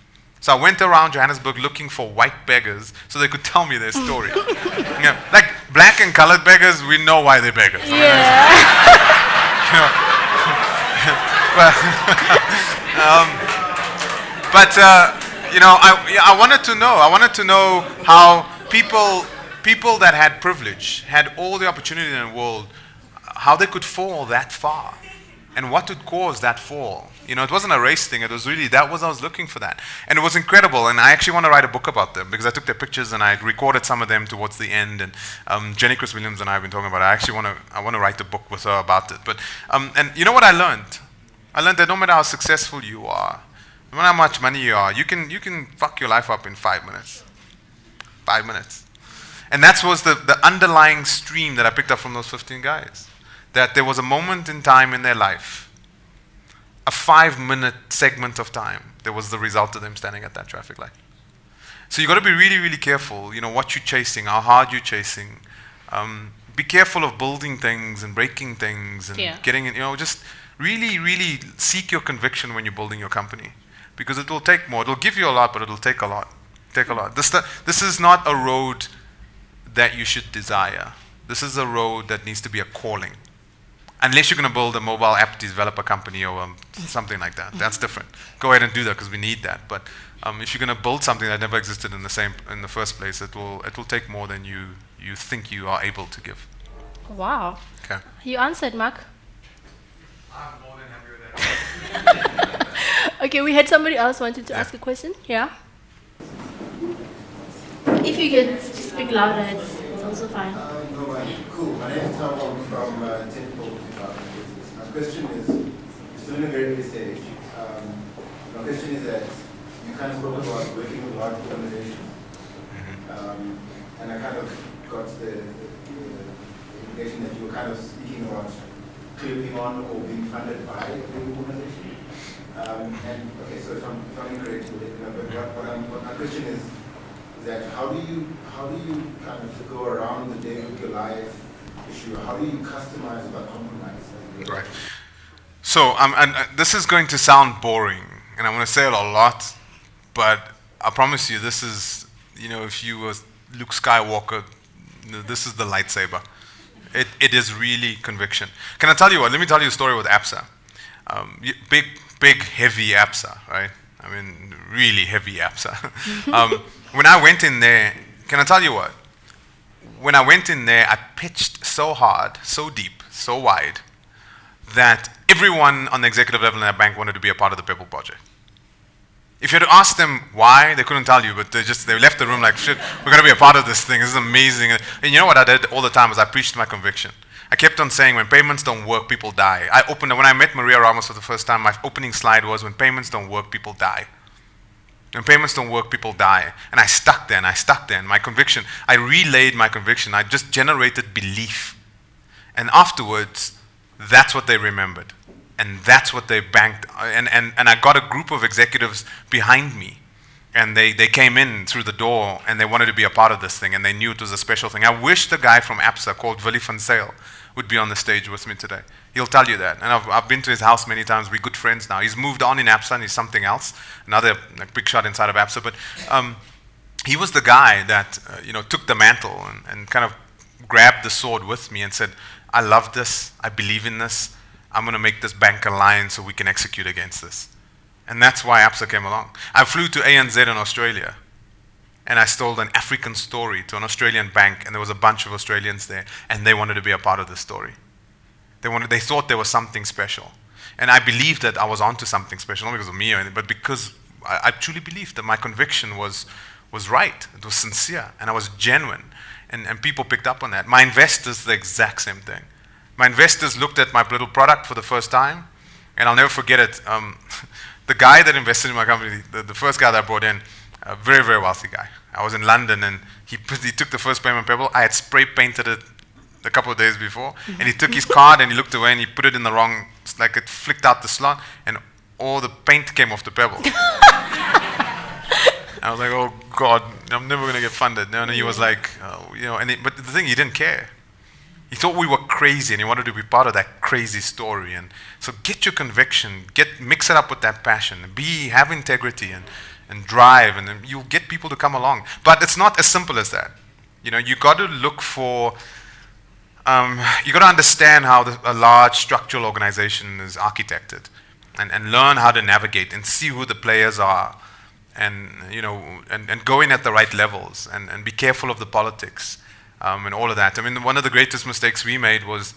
So I went around Johannesburg looking for white beggars so they could tell me their story. Like black and colored beggars, we know why they're beggars. I wanted to know how people that had privilege, had all the opportunity in the world, how they could fall that far, and what would cause that fall. It wasn't a race thing. It was really, I was looking for that. And it was incredible. And I actually want to write a book about them because I took their pictures and I recorded some of them towards the end. And Jenny Chris Williams and I have been talking about it. I want to write a book with her about it. But, and you know what I learned? I learned that no matter how successful you are, no matter how much money you are, you can fuck your life up in 5 minutes. 5 minutes. And that was the underlying stream that I picked up from those 15 guys. That there was a moment in time in their life, a 5-minute segment of time, that was the result of them standing at that traffic light. So you got to be really, really careful, what you're chasing, how hard you're chasing. Be careful of building things and breaking things and getting it, just really, really seek your conviction when you're building your company. Because it will take more. It will give you a lot, but it will take a lot. This is not a road that you should desire. This is a road that needs to be a calling. Unless you're going to build a mobile app developer company or something like that. That's different. Go ahead and do that because we need that. But if you're going to build something that never existed in the first place, it will take more than you think you are able to give. Wow. Okay. You answered, Mark. I'm more than happy with that. Okay, we had somebody else wanted to ask a question. Yeah? If you can speak louder, it's also fine. Cool. My name is Tom. I'm from Technical Department Business. My question is, you're still in a very early stage. My question is that you kind of spoke about working with large organizations. And I kind of got the indication that you were kind of speaking about clipping on or being funded by a big organization. And okay, so if I'm incorrect with it, but my question is that how do you kind of go around the day of your life issue? How do you customize without compromise? Right. So and this is going to sound boring, and I'm going to say it a lot, but I promise you, this is, if you were Luke Skywalker, this is the lightsaber. It is really conviction. Can I tell you what? Let me tell you a story with ABSA. Big, heavy ABSA, right? I mean, really heavy ABSA. When I went in there, can I tell you what? When I went in there, I pitched so hard, so deep, so wide, that everyone on the executive level in that bank wanted to be a part of the Pebble project. If you had to ask them why, they couldn't tell you, but they left the room like, shit, we're going to be a part of this thing. This is amazing. And you know what I did all the time was I preached my conviction. I kept on saying, when payments don't work, people die. When I met Maria Ramos for the first time, my opening slide was, when payments don't work, people die. When payments don't work, people die. And I stuck there, and my conviction, I relayed my conviction. I just generated belief. And afterwards, that's what they remembered. And that's what they banked. And I got a group of executives behind me. And they came in through the door, and they wanted to be a part of this thing, and they knew it was a special thing. I wish the guy from ABSA called Willie van Zyl would be on the stage with me today. He'll tell you that. And I've been to his house many times. We're good friends now. He's moved on in ABSA, and he's something else. Another big shot inside of ABSA. But he was the guy that took the mantle and kind of grabbed the sword with me and said, I love this. I believe in this. I'm going to make this bank align so we can execute against this. And that's why ABSA came along. I flew to ANZ in Australia, and I told an African story to an Australian bank, and there was a bunch of Australians there, and they wanted to be a part of this story. They thought there was something special. And I believed that I was onto something special, not because of me or anything, but because I truly believed that my conviction was right. It was sincere, and I was genuine. And people picked up on that. My investors, the exact same thing. My investors looked at my little product for the first time, and I'll never forget it. The guy that invested in my company, the first guy that I brought in, a very, very wealthy guy. I was in London, and he took the first Payment Pebble. I had spray painted it a couple of days before, and he took his card and he looked away and he put it in the wrong, like it flicked out the slot, and all the paint came off the Pebble. I was like, oh God, I'm never gonna get funded. And he was like, but the thing, he didn't care. He thought we were crazy, and he wanted to be part of that crazy story. And so get your conviction, mix it up with that passion, have integrity and drive, and then you'll get people to come along. But it's not as simple as that. You got to look for, you got to understand how a large structural organization is architected, and learn how to navigate and see who the players are, and go in at the right levels and be careful of the politics and all of that. I mean, one of the greatest mistakes we made was,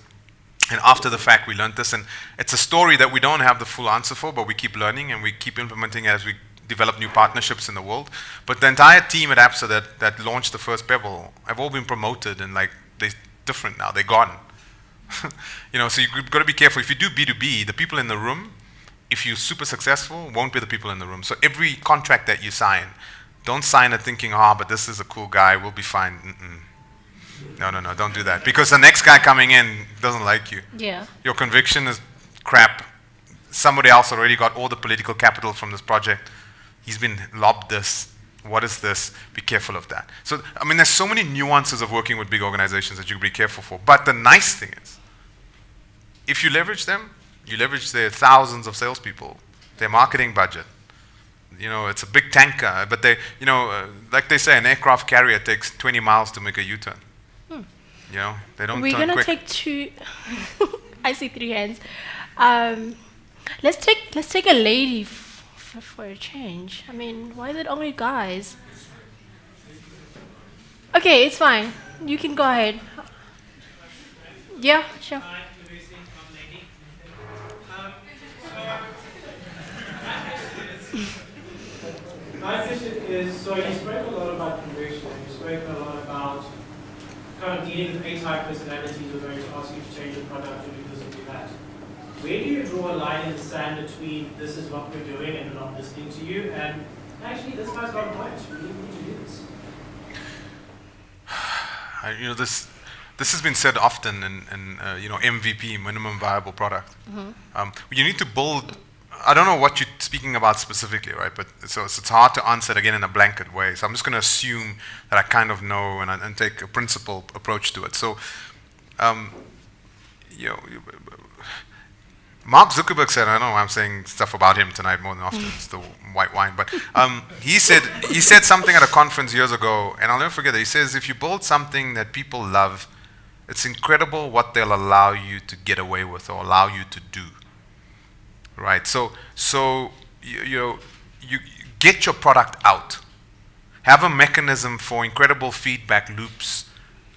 and after the fact we learned this, and it's a story that we don't have the full answer for, but we keep learning and we keep implementing as we develop new partnerships in the world. But the entire team at ABSA that launched the first Pebble have all been promoted, and like they're different now, they're gone. So you've got to be careful. If you do B2B, the people in the room, if you're super successful, won't be the people in the room. So every contract that you sign, don't sign it thinking, but this is a cool guy, we'll be fine. No, don't do that. Because the next guy coming in doesn't like you. Yeah. Your conviction is crap. Somebody else already got all the political capital from this project. He's been lobbed this. What is this? Be careful of that. So, I mean, there's so many nuances of working with big organizations that you can be careful for. But the nice thing is, if you leverage them, you leverage their thousands of salespeople, their marketing budget. It's a big tanker, but they, like they say, an aircraft carrier takes 20 miles to make a U-turn. They don't We're turn gonna quick. take 2. I see 3 hands. Let's take a lady for a change. I mean, why is it only guys? Okay, it's fine. You can go ahead. Yeah, sure. My question is, so you spoke a lot about conversion, you spoke a lot about kind of dealing with A-type personalities who are going to ask you to change your product or do this or do that. Where do you draw a line in the sand between this is what we're doing and we're not listening to you, and actually this guy's got a point, we need to do this? This has been said often in MVP, minimum viable product. You need to build. I don't know what you're speaking about specifically, right? But so it's hard to answer it again in a blanket way. So I'm just going to assume that I kind of know and take a principle approach to it. So, Mark Zuckerberg said, I know I'm saying stuff about him tonight more than often, it's the white wine, but he said something at a conference years ago, and I'll never forget it. He says, if you build something that people love, it's incredible what they'll allow you to get away with or allow you to do. Right, so you get your product out. Have a mechanism for incredible feedback loops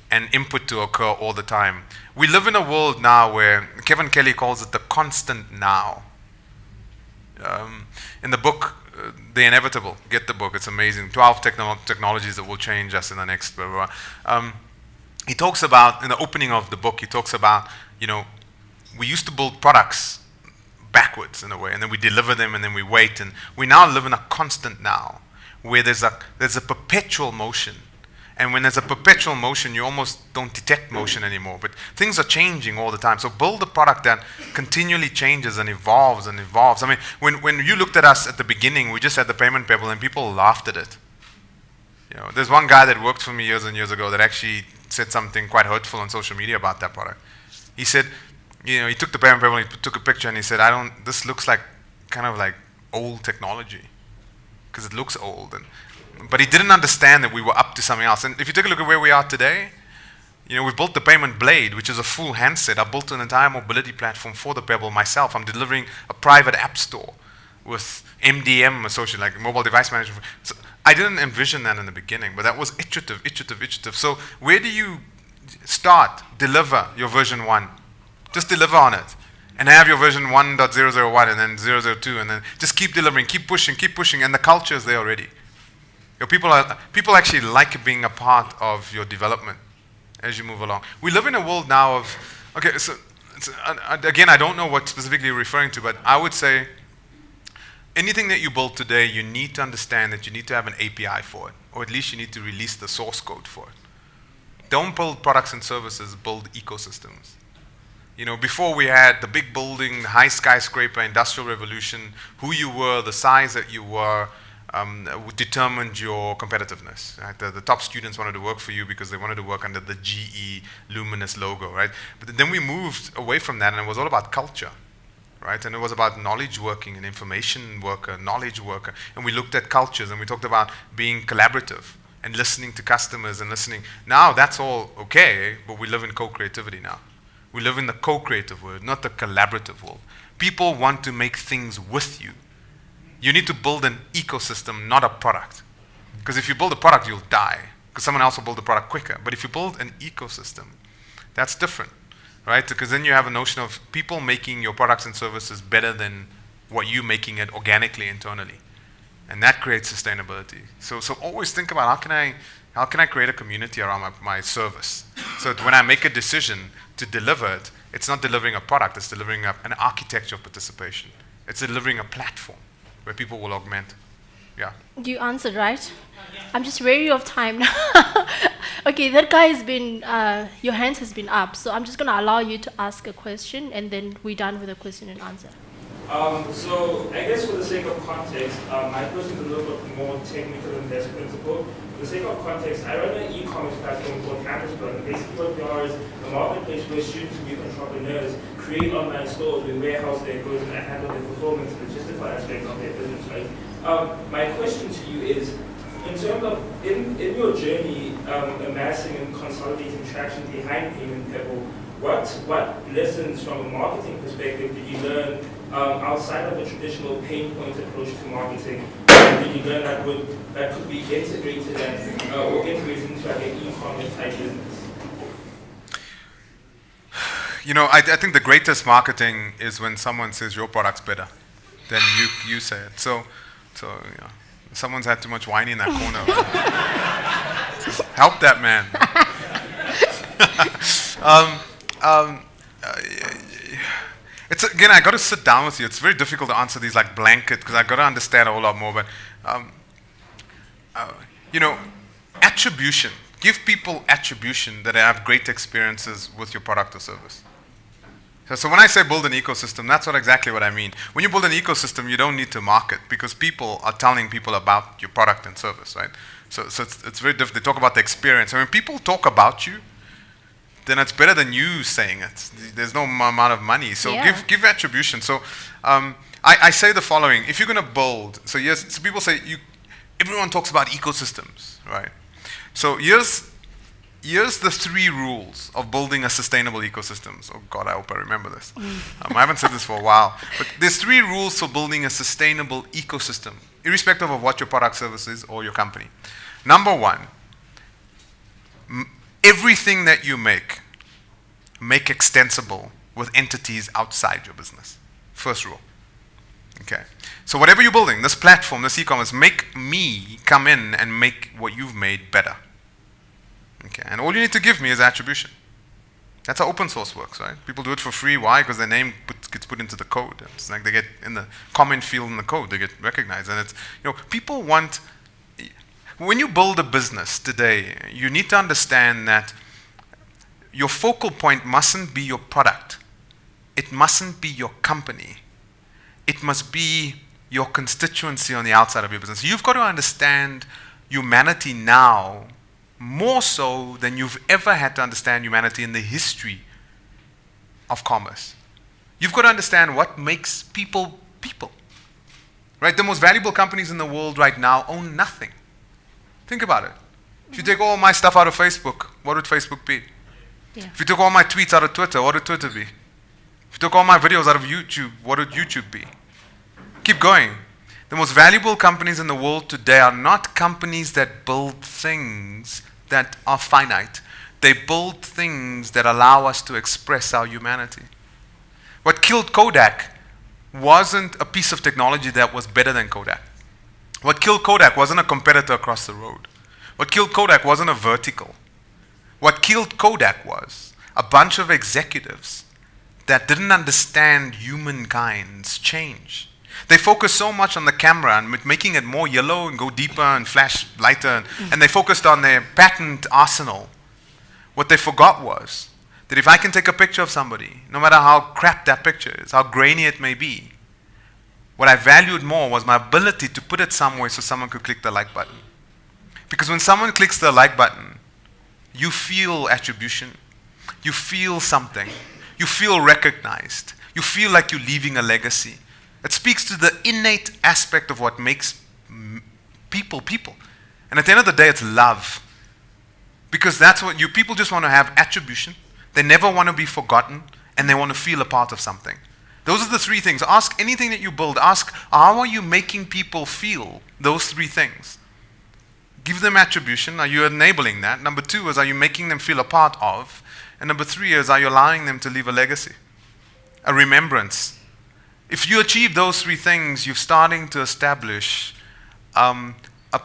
and input to occur all the time. We live in a world now where Kevin Kelly calls it the constant now. In the book, The Inevitable, get the book, it's amazing. 12 technologies that will change us in the next blah, blah, blah. He talks about, in the opening of the book, he talks about, we used to build products backwards in a way, and then we deliver them and then we wait, and we now live in a constant now where there's a perpetual motion, and when there's a perpetual motion you almost don't detect motion anymore, but things are changing all the time. So build a product that continually changes and evolves and evolves. I mean, when you looked at us at the beginning, we just had the Payment Pebble and people laughed at it. There's one guy that worked for me years and years ago that actually said something quite hurtful on social media about that product. He said, he took the Payment Pebble and he took a picture and he said, this looks like kind of like old technology because it looks old. But he didn't understand that we were up to something else. And if you take a look at where we are today, we've built the Payment Blade, which is a full handset. I built an entire mobility platform for the Pebble myself. I'm delivering a private app store with MDM associated, like mobile device management. So I didn't envision that in the beginning, but that was iterative. So where do you start? Deliver your version 1. Just deliver on it. And have your version 1.001 and then 002, and then just keep delivering, keep pushing, and the culture is there already. People actually like being a part of your development as you move along. We live in a world now of, again, I don't know what specifically you're referring to, but I would say anything that you build today, you need to understand that you need to have an API for it, or at least you need to release the source code for it. Don't build products and services, build ecosystems. Before we had the big building, the high skyscraper, industrial revolution, who you were, the size that you were, determined your competitiveness. Right? The top students wanted to work for you because they wanted to work under the GE luminous logo, right? But then we moved away from that, and it was all about culture, right? And it was about knowledge working and information worker, knowledge worker. And we looked at cultures, and we talked about being collaborative and listening to customers and listening. Now that's all okay, but we live in co-creativity now. We live in the co-creative world, not the collaborative world. People want to make things with you. You need to build an ecosystem, not a product. Because if you build a product, you'll die. Because someone else will build the product quicker. But if you build an ecosystem, that's different, right? Because then you have a notion of people making your products and services better than what you making it organically internally. And that creates sustainability. So always think about how can I create a community around my service? So that when I make a decision to deliver it, it's not delivering a product, it's delivering an architecture of participation. It's delivering a platform where people will augment. Yeah. You answered, right? I'm just wary of time now. Okay, that guy has been, your hands has been up, so I'm just going to allow you to ask a question, and then we're done with the question and answer. So I guess for the sake of context, my question is a little bit more technical and less principled. For the sake of context, I run an e-commerce platform called Johannesburg, and basically what we are is a marketplace where students and youth entrepreneurs create online stores, we warehouse their goods and handle the fulfillment and logistical aspects of their business, right? My question to you is, in terms of, in your journey amassing and consolidating traction behind Payment Pebble, what lessons from a marketing perspective did you learn outside of the traditional pain point approach to marketing? Did you learn that could be integrated and or integrated into like an e-commerce type business? You know, I think the greatest marketing is when someone says your product's better than you say it. So you know, someone's had too much wine in that corner. Help that man. It's again, I got to sit down with you. It's very difficult to answer these like blanket because I got to understand a whole lot more. But you know, attribution. Give people attribution that they have great experiences with your product or service. So when I say build an ecosystem, that's exactly what I mean. When you build an ecosystem, you don't need to market because people are telling people about your product and service, right? So it's very different. They talk about the experience. And when people talk about you, then it's better than you saying it. There's no amount of money. So give attribution. So I say the following. If you're going to build, so people say, everyone talks about ecosystems, right? So here's the 3 rules of building a sustainable ecosystem. Oh God, I hope I remember this. I haven't said this for a while. But there's 3 rules for building a sustainable ecosystem, irrespective of what your product, service is or your company. Number 1, everything that you make extensible with entities outside your business. First rule. Okay. So whatever you're building, this platform, this e-commerce, make me come in and make what you've made better. Okay. And all you need to give me is attribution. That's how open source works, right? People do it for free. Why? Because their name gets put into the code. It's like they get in the comment field in the code, they get recognized. And it's, people want, when you build a business today, you need to understand that your focal point mustn't be your product. It mustn't be your company. It must be your constituency on the outside of your business. You've got to understand humanity now more so than you've ever had to understand humanity in the history of commerce. You've got to understand what makes people people. Right? The most valuable companies in the world right now own nothing. Think about it. If you take all my stuff out of Facebook, what would Facebook be? Yeah. If you took all my tweets out of Twitter, what would Twitter be? If you took all my videos out of YouTube, what would YouTube be? Keep going. The most valuable companies in the world today are not companies that build things that are finite. They build things that allow us to express our humanity. What killed Kodak wasn't a piece of technology that was better than Kodak. What killed Kodak wasn't a competitor across the road. What killed Kodak wasn't a vertical. What killed Kodak was a bunch of executives that didn't understand humankind's change. They focused so much on the camera and making it more yellow and go deeper and flash lighter, and they focused on their patent arsenal. What they forgot was that if I can take a picture of somebody, no matter how crap that picture is, how grainy it may be, what I valued more was my ability to put it somewhere so someone could click the like button. Because when someone clicks the like button, you feel attribution, you feel something, you feel recognized, you feel like you're leaving a legacy. It speaks to the innate aspect of what makes people people. And at the end of the day, it's love. Because that's what people just want to have attribution. They never want to be forgotten, and they want to feel a part of something. Those are the three things. Ask anything that you build. Ask, how are you making people feel? Those three things. Give them attribution. Are you enabling that? Number 2 is, are you making them feel a part of? And number 3 is, are you allowing them to leave a legacy? A remembrance. If you achieve those 3 things, you're starting to establish a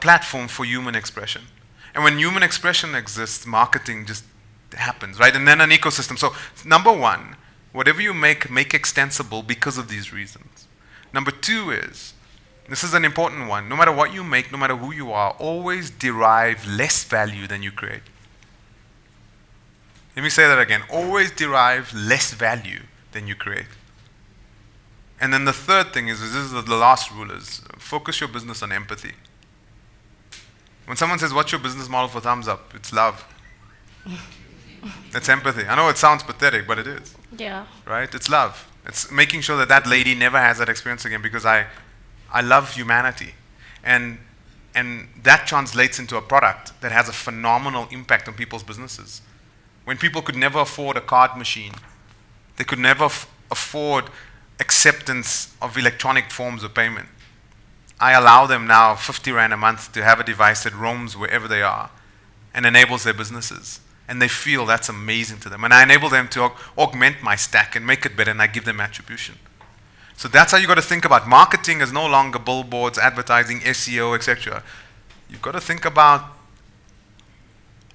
platform for human expression. And when human expression exists, marketing just happens, right? And then an ecosystem. So number 1, whatever you make extensible because of these reasons. Number 2 is, this is an important one, no matter what you make, no matter who you are, always derive less value than you create. Let me say that again. Always derive less value than you create. And then the third thing is, this is the last rule, is focus your business on empathy. When someone says, what's your business model for Thumbzup? It's love. It's empathy. I know it sounds pathetic, but it is. Yeah. Right? It's love. It's making sure that that lady never has that experience again, because I love humanity. And that translates into a product that has a phenomenal impact on people's businesses. When people could never afford a card machine, they could never afford acceptance of electronic forms of payment. I allow them now 50 Rand a month to have a device that roams wherever they are and enables their businesses. And they feel that's amazing to them. And I enable them to augment my stack and make it better, and I give them attribution. So that's how you got to think about marketing. Is no longer billboards, advertising, SEO, etc. You've got to think about,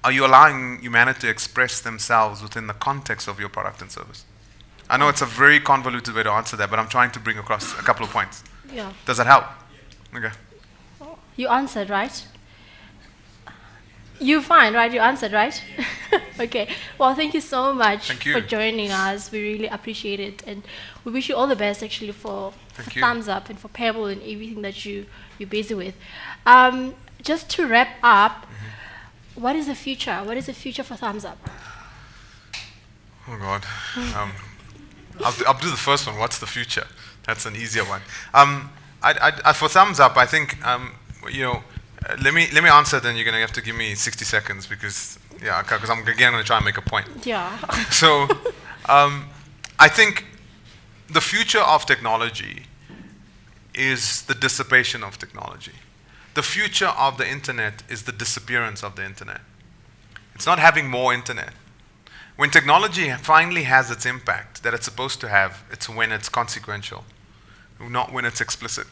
are you allowing humanity to express themselves within the context of your product and service? I know it's a very convoluted way to answer that, but I'm trying to bring across a couple of points. Yeah. Does that help? Okay. You answered, right? You're fine, right? You answered, right? Okay. Well, thank you so much for joining us. We really appreciate it. And we wish you all the best, actually, for Thumbzup and for Pebble and everything that you're busy with. Just to wrap up, what is the future? What is the future for Thumbzup? Oh, God. I'll do the first one. What's the future? That's an easier one. For Thumbzup, I think, let me answer, then you're going to have to give me 60 seconds because I'm again going to try and make a point. Yeah. So I think the future of technology is the dissipation of technology. The future of the internet is the disappearance of the internet. It's not having more internet. When technology finally has its impact that it's supposed to have, it's when it's consequential, not when it's explicit.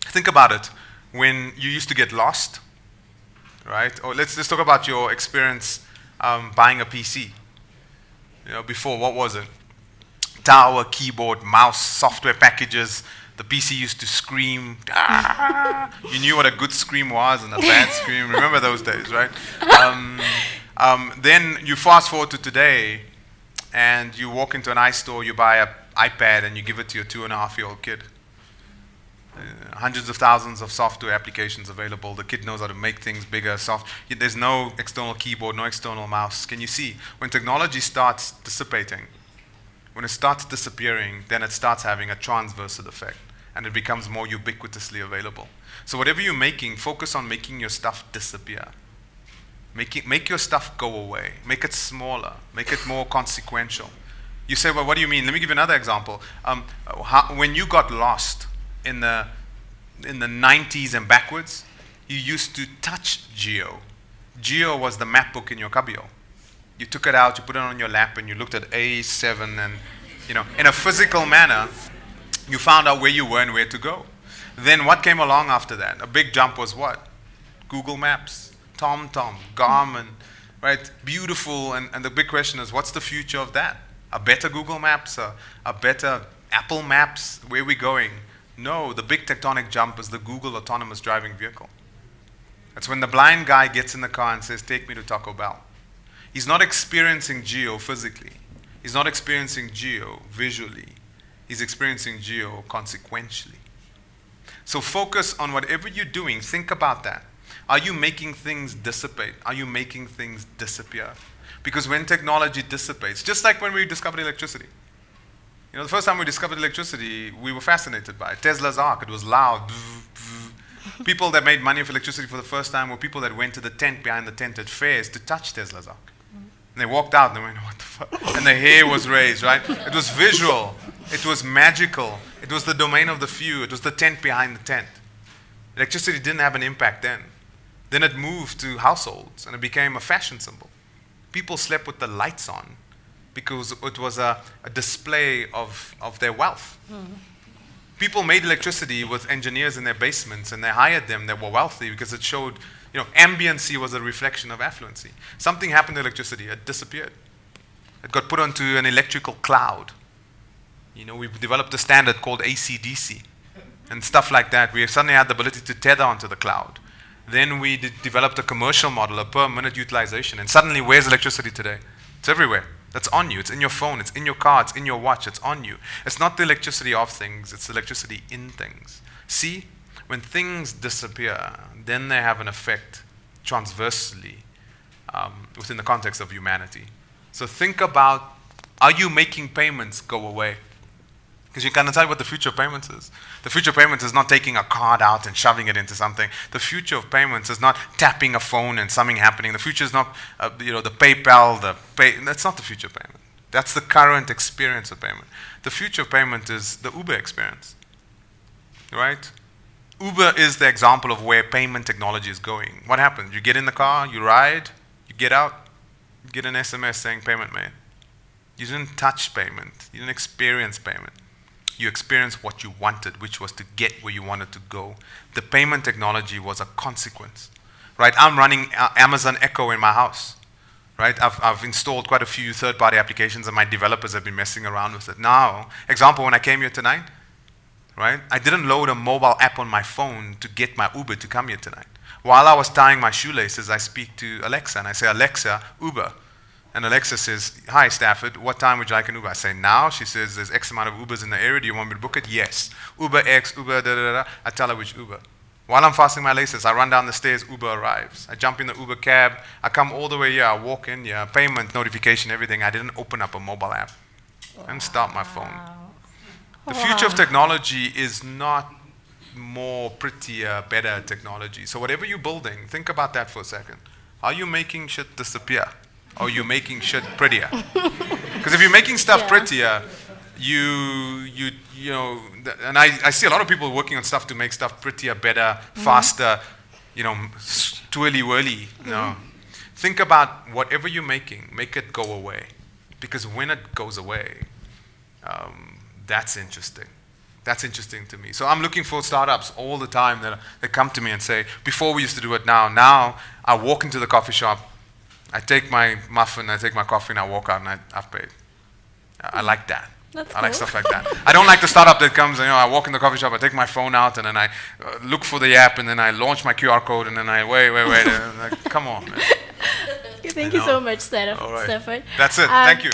Think about it. When you used to get lost, right? Or let's talk about your experience buying a PC. Before, what was it? Tower, keyboard, mouse, software packages. The PC used to scream. Ah! You knew what a good scream was and a bad scream. Remember those days, right? Then you fast forward to today, and you walk into an iStore, you buy an iPad, and you give it to your 2.5-year-old kid. Hundreds of thousands of software applications available. The kid knows how to make things bigger, soft. There's no external keyboard, no external mouse. Can you see? When technology starts dissipating, when it starts disappearing, then it starts having a transversal effect, and it becomes more ubiquitously available. So whatever you're making, focus on making your stuff disappear. Make your stuff go away. Make it smaller. Make it more consequential. You say, well, what do you mean? Let me give you another example. When you got lost in the 90s and backwards, you used to touch Geo. Geo was the map book in your cubbyhole. You took it out, you put it on your lap, and you looked at A7, and in a physical manner, you found out where you were and where to go. Then what came along after that? A big jump was what? Google Maps, TomTom, Garmin, right? Beautiful, and the big question is, what's the future of that? A better Google Maps, a better Apple Maps, where are we going? No, the big tectonic jump is the Google autonomous driving vehicle. That's when the blind guy gets in the car and says, take me to Taco Bell. He's not experiencing Geo physically. He's not experiencing Geo visually. He's experiencing Geo consequentially. So focus on whatever you're doing. Think about that. Are you making things dissipate? Are you making things disappear? Because when technology dissipates, just like when we discovered electricity. The first time we discovered electricity, we were fascinated by it. Tesla's arc, it was loud. People that made money off electricity for the first time were people that went to the tent behind the tent at fairs to touch Tesla's arc. And they walked out and they went, what the fuck? And their hair was raised, right? It was visual. It was magical. It was the domain of the few. It was the tent behind the tent. Electricity didn't have an impact then. Then it moved to households and it became a fashion symbol. People slept with the lights on because it was a display of their wealth. People made electricity with engineers in their basements and they hired them that were wealthy because it showed, ambiency was a reflection of affluency. Something happened to electricity, it disappeared. It got put onto an electrical cloud. We developed a standard called AC/DC and stuff like that. We suddenly had the ability to tether onto the cloud. Then we developed a commercial model, a per minute utilization. And suddenly, where's electricity today? It's everywhere. That's on you. It's in your phone. It's in your car. It's in your watch. It's on you. It's not the electricity of things. It's the electricity in things. See, when things disappear, then they have an effect transversely within the context of humanity. So think about, are you making payments go away? Because you can tell what the future of payments is. The future of payments is not taking a card out and shoving it into something. The future of payments is not tapping a phone and something happening. The future is not, the PayPal, that's not the future of payment. That's the current experience of payment. The future of payment is the Uber experience, right? Uber is the example of where payment technology is going. What happens? You get in the car, you ride, you get out, you get an SMS saying payment made. You didn't touch payment. You didn't experience payment. You experienced what you wanted, which was to get where you wanted to go. The payment technology was a consequence, right? I'm running Amazon Echo in my house, right? I've installed quite a few third-party applications and my developers have been messing around with it. Now, example, when I came here tonight, right? I didn't load a mobile app on my phone to get my Uber to come here tonight. While I was tying my shoelaces, I speak to Alexa and I say, Alexa, Uber. And Alexa says, hi, Stafford, what time would you like an Uber? I say, now. She says, there's X amount of Ubers in the area. Do you want me to book it? Yes. Uber X, Uber, da-da-da-da. I tell her which Uber. While I'm fastening my laces, I run down the stairs, Uber arrives. I jump in the Uber cab. I come all the way here. I walk in, payment, notification, everything. I didn't open up a mobile app. I didn't start my phone. The future of technology is not more prettier, better technology. So whatever you're building, think about that for a second. Are you making shit disappear? Or are you making shit prettier? Because if you're making stuff prettier, and I see a lot of people working on stuff to make stuff prettier, better, faster, twirly-whirly. Think about whatever you're making, make it go away. Because when it goes away, that's interesting. That's interesting to me. So I'm looking for startups all the time that come to me and say, before we used to do it now I walk into the coffee shop, I take my muffin, I take my coffee, and I walk out, and I've paid. I like that. I like stuff like that. I don't like the startup that comes, I walk in the coffee shop, I take my phone out, and then I look for the app, and then I launch my QR code, and then I wait, and I'm like, come on, man. Thank you so much, Stafford. All right. That's it. Thank you.